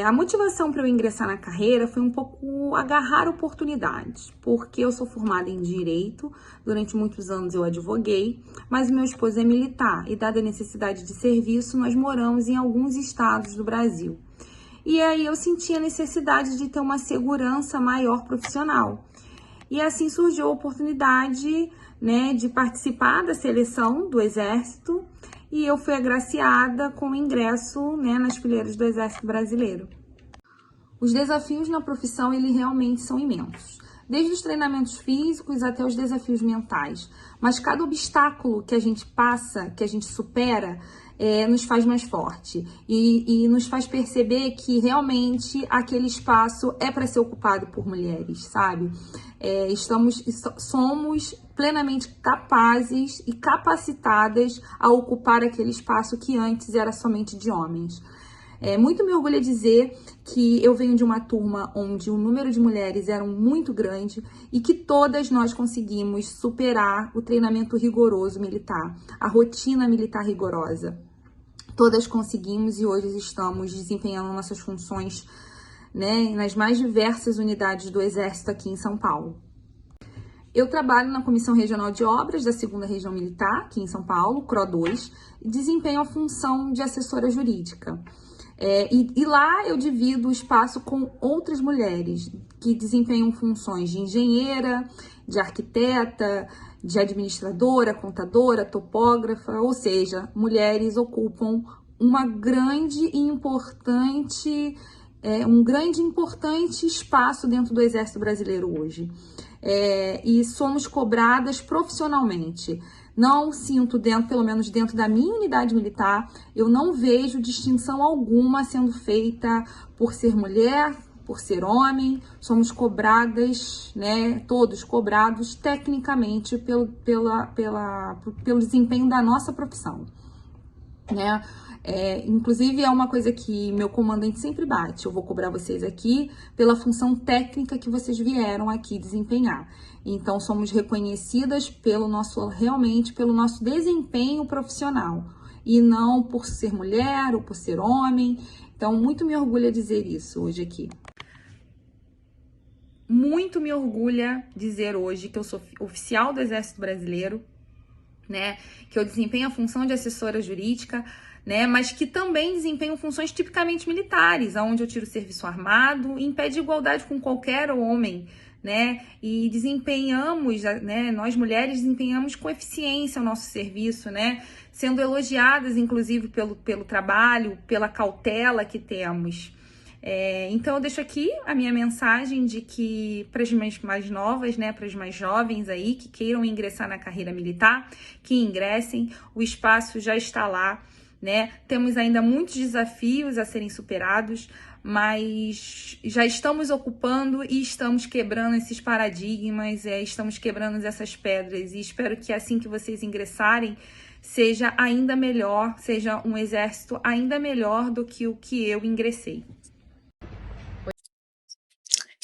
a motivação para eu ingressar na carreira foi um pouco agarrar oportunidades, porque eu sou formada em Direito, durante muitos anos eu advoguei, mas meu esposo é militar e, dada a necessidade de serviço, nós moramos em alguns estados do Brasil. E aí eu senti a necessidade de ter uma segurança maior profissional. E assim surgiu a oportunidade, né, de participar da seleção do Exército e eu fui agraciada com o ingresso, né, nas fileiras do Exército Brasileiro. Os desafios na profissão, eles realmente são imensos. Desde os treinamentos físicos até os desafios mentais. Mas cada obstáculo que a gente passa, que a gente supera, nos faz mais forte e nos faz perceber que realmente aquele espaço é para ser ocupado por mulheres, sabe? Somos plenamente capazes e capacitadas a ocupar aquele espaço que antes era somente de homens. Muito me orgulha dizer que eu venho de uma turma onde o número de mulheres era muito grande e que todas nós conseguimos superar o treinamento rigoroso militar, a rotina militar rigorosa. Todas conseguimos e hoje estamos desempenhando nossas funções, né, nas mais diversas unidades do Exército aqui em São Paulo. Eu trabalho na Comissão Regional de Obras da 2ª Região Militar, aqui em São Paulo, CRO2, e desempenho a função de assessora jurídica. E lá eu divido o espaço com outras mulheres que desempenham funções de engenheira, de arquiteta, de administradora, contadora, topógrafa, ou seja, mulheres ocupam uma grande e importante, um grande e importante espaço dentro do Exército Brasileiro hoje. E somos cobradas profissionalmente. Não sinto, pelo menos dentro da minha unidade militar, eu não vejo distinção alguma sendo feita por ser mulher, por ser homem. Somos cobradas, né, todos cobrados tecnicamente pelo desempenho da nossa profissão, né? Inclusive é uma coisa que meu comandante sempre bate: eu vou cobrar vocês aqui pela função técnica que vocês vieram aqui desempenhar. Então somos reconhecidas realmente pelo nosso desempenho profissional e não por ser mulher ou por ser homem. Então muito me orgulha dizer isso hoje aqui. Muito me orgulha dizer hoje que eu sou oficial do Exército Brasileiro, né? Que eu desempenho a função de assessora jurídica, né, mas que também desempenham funções tipicamente militares, onde eu tiro serviço armado, em pé de igualdade com qualquer homem, né, e desempenhamos, né, nós mulheres desempenhamos com eficiência o nosso serviço, né, sendo elogiadas, inclusive, pelo trabalho, pela cautela que temos. Então eu deixo aqui a minha mensagem de que para as mais novas, né, para as mais jovens aí que queiram ingressar na carreira militar, que ingressem, o espaço já está lá, né? Temos ainda muitos desafios a serem superados, mas já estamos ocupando e estamos quebrando esses paradigmas, estamos quebrando essas pedras, e espero que assim que vocês ingressarem seja ainda melhor, seja um exército ainda melhor do que o que eu ingressei.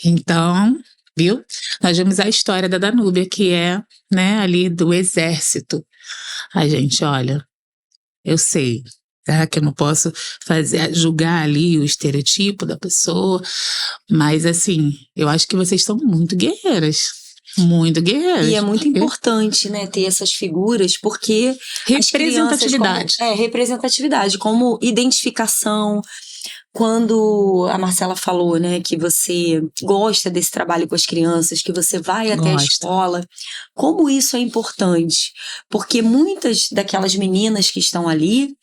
Então, viu? Nós vimos a história da Danúbia, que é, né, ali do exército. A gente, olha, eu sei, tá, que eu não posso julgar ali o estereotipo da pessoa, mas assim, eu acho que vocês estão muito guerreiras. Muito guerreiras. E é muito importante, né, ter essas figuras, porque representatividade. Representatividade, como identificação. Quando a Marcela falou, né, que você gosta desse trabalho com as crianças, que você vai até a escola, como isso é importante? Porque muitas daquelas meninas que estão ali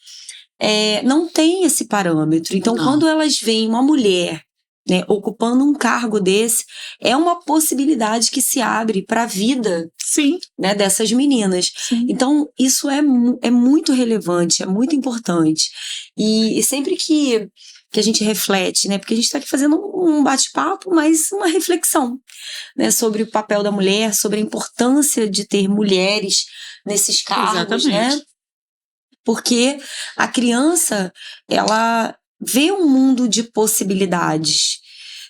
não têm esse parâmetro. Então, quando elas veem uma mulher, né, ocupando um cargo desse, é uma possibilidade que se abre para a vida, né, dessas meninas. Sim. Então, isso é muito relevante, é muito importante. E sempre que a gente reflete, né, porque a gente está aqui fazendo um bate-papo, mas uma reflexão, né, sobre o papel da mulher, sobre a importância de ter mulheres nesses cargos, né? Porque a criança, ela vê um mundo de possibilidades,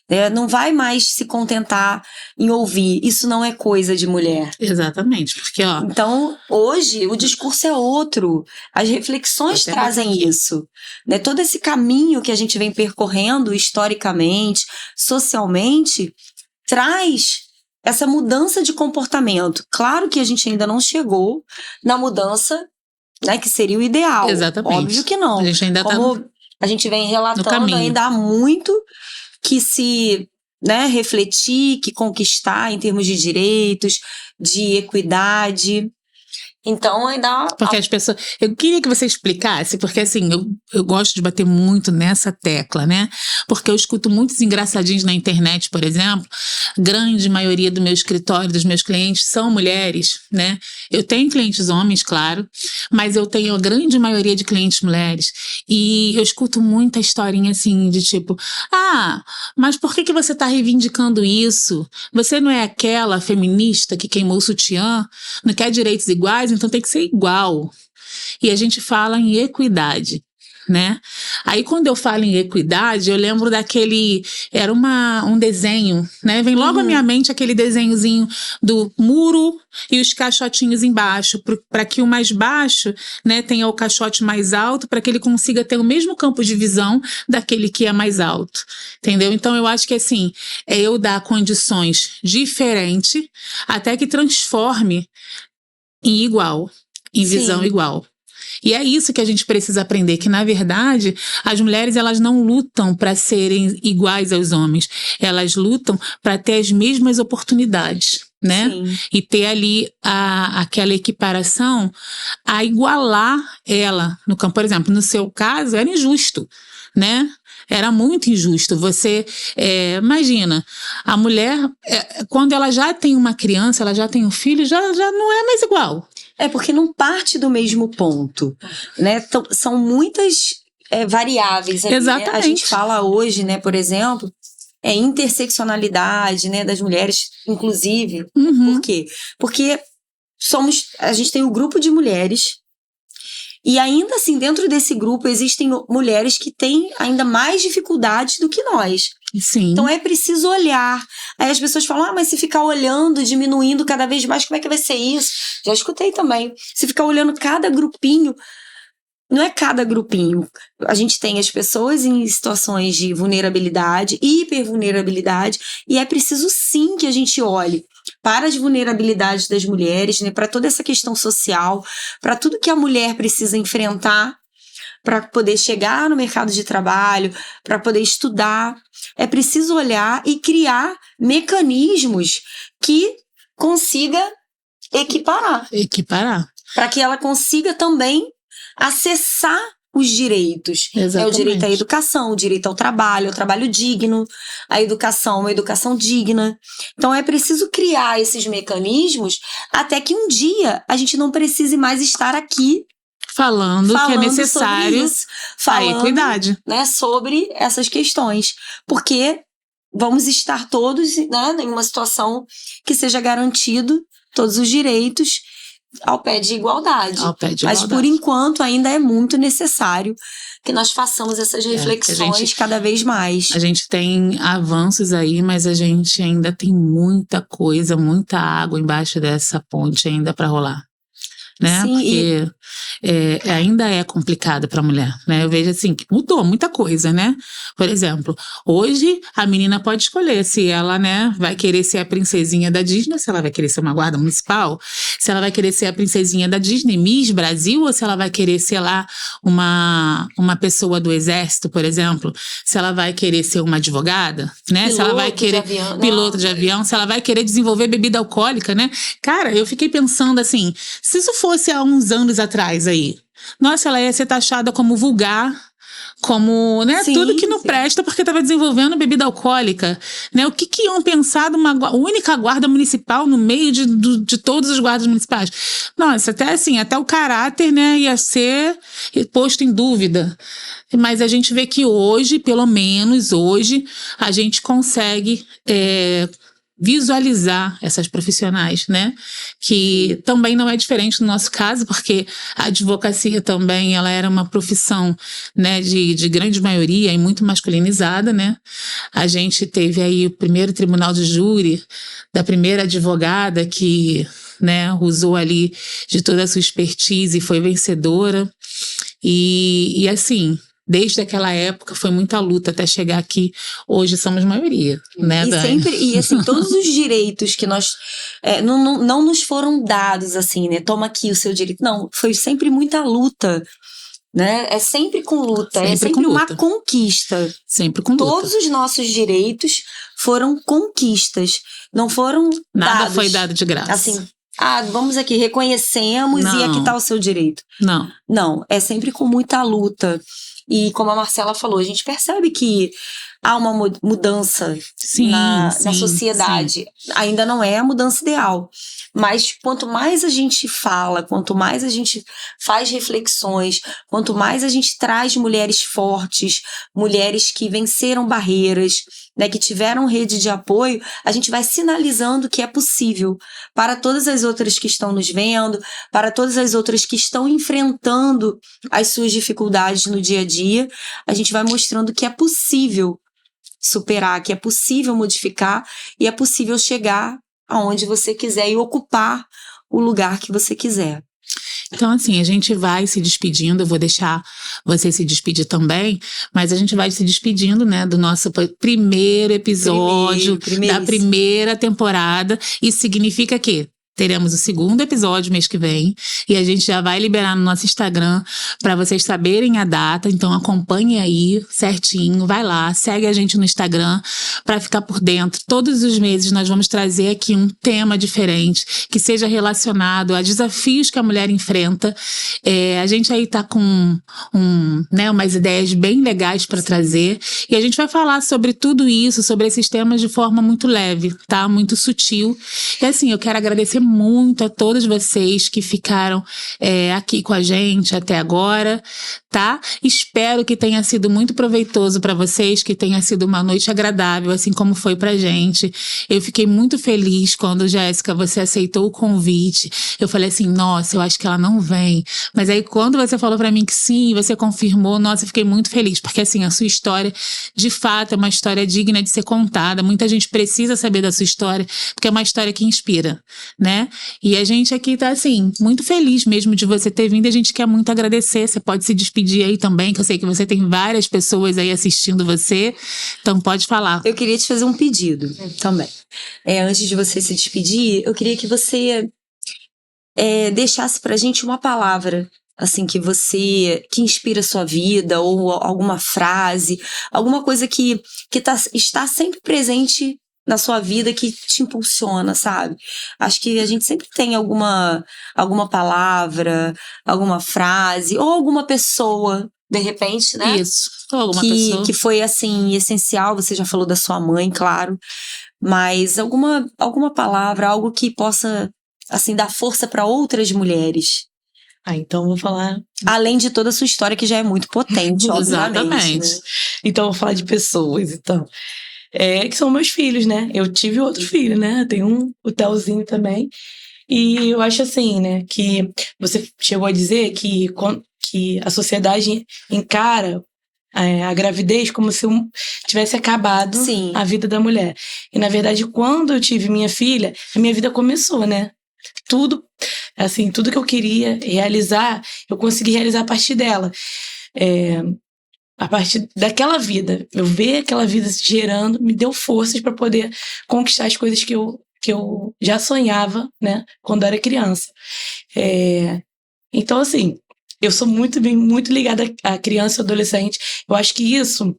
né? Não vai mais se contentar em ouvir, isso não é coisa de mulher. Exatamente, porque ó... Então, hoje, o discurso é outro, as reflexões trazem isso, né? Todo esse caminho que a gente vem percorrendo historicamente, socialmente, traz essa mudança de comportamento. Claro que a gente ainda não chegou na mudança, né, que seria o ideal. Exatamente. Óbvio que não. A gente ainda como a gente vem relatando, ainda há muito que se, né, refletir, que conquistar em termos de direitos, de equidade. Então, ainda... Porque as pessoas... Eu queria que você explicasse, porque assim, eu gosto de bater muito nessa tecla, né? Porque eu escuto muitos engraçadinhos na internet, por exemplo. Grande maioria do meu escritório, dos meus clientes, são mulheres, né? Eu tenho clientes homens, claro, mas eu tenho a grande maioria de clientes mulheres. E eu escuto muita historinha assim, de tipo, mas por que você tá reivindicando isso? Você não é aquela feminista que queimou o sutiã? Não quer direitos iguais? Então tem que ser igual. E a gente fala em equidade, né? Aí quando eu falo em equidade, eu lembro daquele, era um desenho, né? Vem logo à minha mente aquele desenhozinho do muro e os caixotinhos embaixo, para que o mais baixo, né, tenha o caixote mais alto, para que ele consiga ter o mesmo campo de visão daquele que é mais alto, entendeu? Então eu acho que assim, é eu dar condições diferentes até que transforme em igual, em visão igual. E é isso que a gente precisa aprender, que na verdade as mulheres elas não lutam para serem iguais aos homens, elas lutam para ter as mesmas oportunidades, né? Sim. E ter ali aquela equiparação a igualar ela no campo. Por exemplo, no seu caso era injusto, né? Era muito injusto. Você, imagina, a mulher, quando ela já tem uma criança, ela já tem um filho, já não é mais igual. É porque não parte do mesmo ponto, né? São muitas variáveis. Exatamente. Né? A gente fala hoje, né, por exemplo, interseccionalidade, né, das mulheres, inclusive. Por quê? Porque a gente tem um grupo de mulheres. E ainda assim, dentro desse grupo, existem mulheres que têm ainda mais dificuldades do que nós. Sim. Então é preciso olhar. Aí as pessoas falam, mas se ficar olhando, diminuindo cada vez mais, como é que vai ser isso? Já escutei também. Se ficar olhando cada grupinho, não é cada grupinho. A gente tem as pessoas em situações de vulnerabilidade, hipervulnerabilidade, e é preciso sim que a gente olhe para as vulnerabilidades das mulheres, né, para toda essa questão social, para tudo que a mulher precisa enfrentar para poder chegar no mercado de trabalho, para poder estudar. É preciso olhar e criar mecanismos que consiga equiparar. Para que ela consiga também acessar os direitos. Exatamente. É o direito à educação, o direito ao trabalho digno, a educação, uma educação digna. Então é preciso criar esses mecanismos até que um dia a gente não precise mais estar aqui falando que é necessário a equidade, né, sobre essas questões. Porque vamos estar todos, né, em uma situação que seja garantido todos os direitos ao pé de igualdade. Ao pé de Mas igualdade. por enquanto ainda é muito necessário que nós façamos essas reflexões cada vez mais. A gente tem avanços aí, mas a gente ainda tem muita coisa, muita água embaixo dessa ponte ainda para rolar. Né? Sim, Porque ainda é complicado para a mulher, né? Eu vejo assim, que mudou muita coisa, né? Por exemplo, hoje a menina pode escolher se ela, né, vai querer ser a princesinha da Disney, se ela vai querer ser uma guarda municipal, se ela vai querer ser a princesinha da Disney, Miss Brasil, ou se ela vai querer ser lá uma pessoa do exército, por exemplo, se ela vai querer ser uma advogada, né? Se ela vai querer piloto de avião, se ela vai querer desenvolver bebida alcoólica, né? Cara, eu fiquei pensando assim, se isso fosse há uns anos atrás aí, nossa, ela ia ser taxada como vulgar, como, né, Sim, tudo que não presta porque estava desenvolvendo bebida alcoólica, né? O que iam pensar de uma única guarda municipal no meio de todos os guardas municipais? Nossa, até assim, até o caráter, né, ia ser posto em dúvida. Mas a gente vê que hoje, pelo menos hoje, a gente consegue visualizar essas profissionais, né? Que também não é diferente no nosso caso, porque a advocacia também, ela era uma profissão, né, de grande maioria e muito masculinizada, né? A gente teve aí o primeiro tribunal de júri da primeira advogada que, né, usou ali de toda a sua expertise e foi vencedora. E assim, desde aquela época foi muita luta até chegar aqui. Hoje somos maioria, né, Dani? E assim, todos os direitos que nós não nos foram dados assim, né? Toma aqui o seu direito. Não, foi sempre muita luta, né? É sempre com luta, é sempre uma conquista. Sempre com luta. Todos os nossos direitos foram conquistas, não foram Nada dados. foi dado de graça. Assim, vamos aqui, reconhecemos e aqui está o seu direito. Não, é sempre com muita luta. E como a Marcela falou, a gente percebe que há uma mudança na sociedade. Sim. Ainda não é a mudança ideal. Mas quanto mais a gente fala, quanto mais a gente faz reflexões, quanto mais a gente traz mulheres fortes, mulheres que venceram barreiras, né, que tiveram rede de apoio, a gente vai sinalizando que é possível para todas as outras que estão nos vendo, para todas as outras que estão enfrentando as suas dificuldades no dia a dia, a gente vai mostrando que é possível superar, que é possível modificar e é possível chegar aonde você quiser e ocupar o lugar que você quiser. Então, assim, a gente vai se despedindo, eu vou deixar você se despedir também, mas a gente vai se despedindo, né, do nosso primeiro episódio da primeira temporada. Isso significa que teremos o segundo episódio mês que vem e a gente já vai liberar no nosso Instagram para vocês saberem a data, então acompanhe aí certinho, vai lá, segue a gente no Instagram para ficar por dentro. Todos os meses nós vamos trazer aqui um tema diferente, que seja relacionado a desafios que a mulher enfrenta. A gente aí tá com umas ideias bem legais para trazer e a gente vai falar sobre tudo isso, sobre esses temas de forma muito leve, tá? Muito sutil. E assim, eu quero agradecer muito a todos vocês que ficaram aqui com a gente até agora, tá? Espero que tenha sido muito proveitoso para vocês, que tenha sido uma noite agradável, assim como foi pra gente. Eu fiquei muito feliz quando, Jéssica, você aceitou o convite. Eu falei assim, nossa, eu acho que ela não vem. Mas aí quando você falou pra mim que sim, você confirmou, nossa, eu fiquei muito feliz, porque assim, a sua história, de fato, é uma história digna de ser contada. Muita gente precisa saber da sua história, porque é uma história que inspira, né? E a gente aqui tá, assim, muito feliz mesmo de você ter vindo e a gente quer muito agradecer. Você pode se despedir aí também, que eu sei que você tem várias pessoas aí assistindo você, então pode falar. Eu queria te fazer um pedido também. Antes de você se despedir, eu queria que você deixasse pra gente uma palavra, assim, que inspira a sua vida, ou alguma frase, alguma coisa que está sempre presente na sua vida, que te impulsiona, sabe? Acho que a gente sempre tem alguma palavra, alguma frase, ou alguma pessoa, de repente, né? Isso, ou alguma pessoa. Que foi, assim, essencial. Você já falou da sua mãe, claro, mas alguma palavra, algo que possa, assim, dar força para outras mulheres. Então vou falar... Além de toda a sua história, que já é muito potente, obviamente. Exatamente. Né? Então vou falar de pessoas, então. Que são meus filhos, né? Eu tive outro filho, né? Tenho o Telzinho também. E eu acho assim, né, que você chegou a dizer que a sociedade encara a gravidez como se tivesse acabado Sim. a vida da mulher. E, na verdade, quando eu tive minha filha, a minha vida começou, né? Tudo, assim, tudo que eu queria realizar, eu consegui realizar a partir dela. A partir daquela vida, eu ver aquela vida se gerando, me deu forças para poder conquistar as coisas que eu já sonhava, né, quando era criança. Então, assim, eu sou muito ligada à criança e adolescente. Eu acho que isso,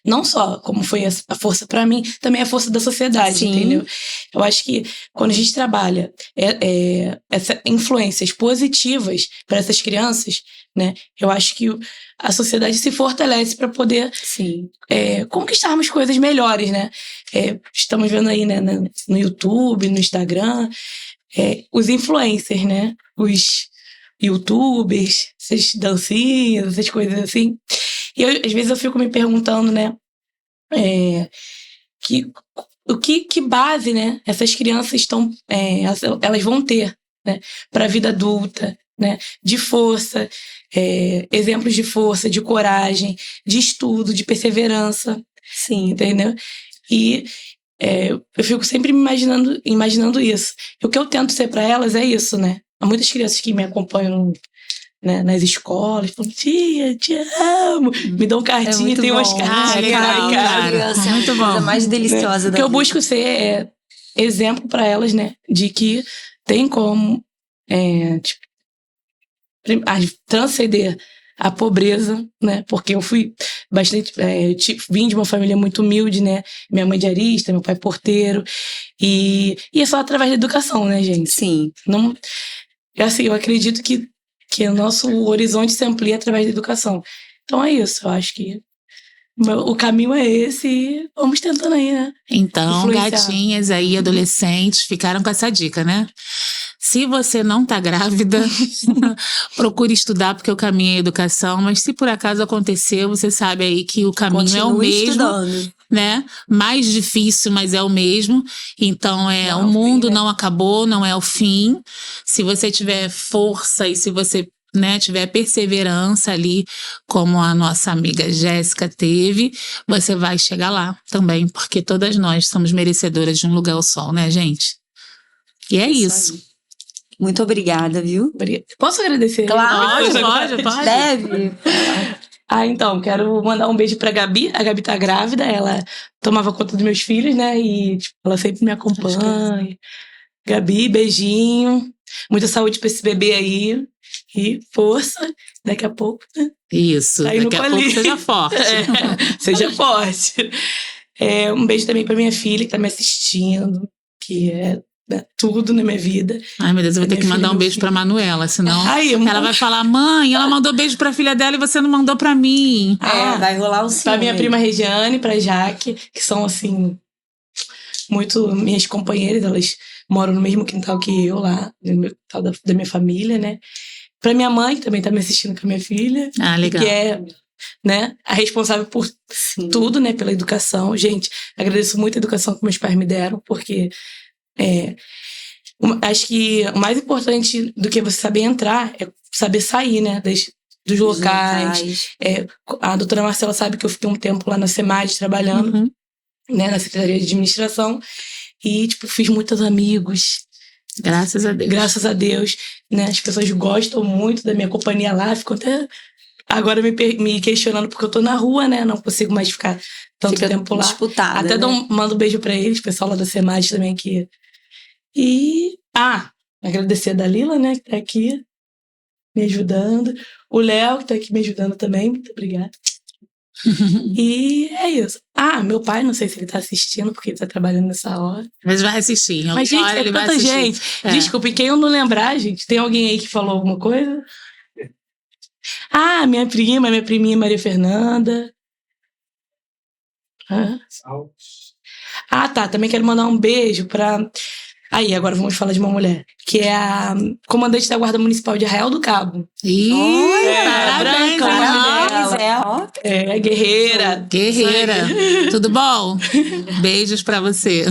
não só como foi a força para mim, também é a força da sociedade, Sim. entendeu? Eu acho que quando a gente trabalha essas influências positivas para essas crianças, né, eu acho que a sociedade se fortalece para poder Sim. conquistarmos coisas melhores, né? Estamos vendo aí, né, no YouTube, no Instagram, os influencers, né? Os YouTubers, essas dancinhas, essas coisas assim. E às vezes eu fico me perguntando, né, que base, né, essas crianças elas vão ter, né, para a vida adulta, né, de força, exemplos de força, de coragem, de estudo, de perseverança. Sim. Entendeu? E eu fico sempre me imaginando isso. E o que eu tento ser para elas é isso, né? Há muitas crianças que me acompanham, né, nas escolas, falam, tia, te amo, me dão cartinha, tem umas cartinhas. Cara. Muito bom. A coisa mais deliciosa O da que eu vida. busco ser exemplo para elas, né, de que tem como transcender a pobreza, né? Porque eu fui bastante, vim de uma família muito humilde, né? Minha mãe diarista, meu pai porteiro, e é só através da educação, né, gente? Sim. Não, assim, eu acredito que o nosso horizonte se amplia através da educação. Então é isso, eu acho que o caminho é esse e vamos tentando aí, né? Então, Influenciar. gatinhas aí, adolescentes, ficaram com essa dica, né? Se você não tá grávida, procure estudar, porque o caminho é a educação, mas se por acaso aconteceu, você sabe aí que o caminho é o Continue mesmo, estudando. né? Mais difícil, mas é o mesmo. Então, Não o mundo fim, né? não acabou, não é o fim. Se você tiver força e se você, né, tiver perseverança ali, como a nossa amiga Jéssica teve, você vai chegar lá também, porque todas nós somos merecedoras de um lugar ao sol, né, gente? E é isso. Aí. Muito obrigada, viu? Posso agradecer? Claro, pode. Deve. Então, quero mandar um beijo pra Gabi. A Gabi tá grávida, ela tomava conta dos meus filhos, né? E tipo, ela sempre me acompanha. Gabi, beijinho. Muita saúde pra esse bebê aí. E força. Daqui a pouco, né? Isso, Tá indo daqui a pra pouco ali. seja forte. Seja forte. Um beijo também pra minha filha que tá me assistindo, que é tudo na minha vida. Ai, meu Deus, eu vou ter que mandar um beijo pra Manuela, senão ela vai falar, mãe, ela mandou beijo pra filha dela e você não mandou pra mim. Vai rolar o ciúme. Pra minha prima Regiane, pra Jaque, que são, assim, muito minhas companheiras, elas moram no mesmo quintal que eu lá, no quintal da minha família, né? Pra minha mãe, que também tá me assistindo com a minha filha. Ah, legal. Que é, né, a responsável por tudo, né, pela educação. Gente, agradeço muito a educação que meus pais me deram, porque acho que o mais importante do que você saber entrar é saber sair, né, dos locais. A doutora Marcela sabe que eu fiquei um tempo lá na SEMAD trabalhando, né, na Secretaria de Administração, e, tipo, fiz muitos amigos. Graças a Deus. Graças a Deus, né, as pessoas gostam muito da minha companhia lá, ficam até agora me questionando porque eu tô na rua, né, não consigo mais ficar tanto tempo lá. Disputada, até né? mando um beijo pra eles, pessoal lá da SEMAD também aqui. E, agradecer a Dalila, né, que tá aqui me ajudando. O Léo, que tá aqui me ajudando também, muito obrigada. E é isso. Meu pai, não sei se ele tá assistindo, porque ele tá trabalhando nessa hora. Mas vai assistir. Mas, gente, ele vai tanta assistir. gente. Desculpe, quem eu não lembrar, gente, tem alguém aí que falou alguma coisa? Minha priminha Maria Fernanda. Tá. Também quero mandar um beijo pra... Aí, agora vamos falar de uma mulher, que é a comandante da Guarda Municipal de Arraial do Cabo. Parabéns, branca, guerreira. Guerreira. Tudo bom? Beijos pra você.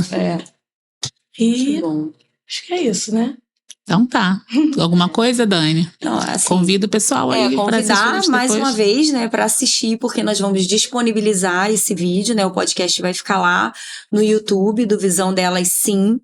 E bom. Acho que é isso, né? Então tá. Alguma coisa, Dani? Não, assim, Convido o pessoal aí para assistir convidar mais depois. uma vez, né, para assistir, porque nós vamos disponibilizar esse vídeo, né? O podcast vai ficar lá no YouTube do Visão Delas Sim.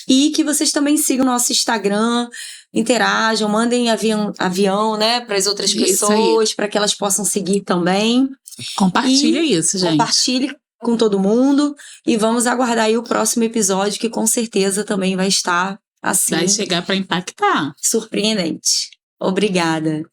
E que vocês também sigam nosso Instagram, interajam, mandem avião, né, para as outras pessoas, para que elas possam seguir também. Compartilha isso, gente. Compartilhe com todo mundo e vamos aguardar aí o próximo episódio, que com certeza também vai estar assim. Vai chegar para impactar. Surpreendente. Obrigada.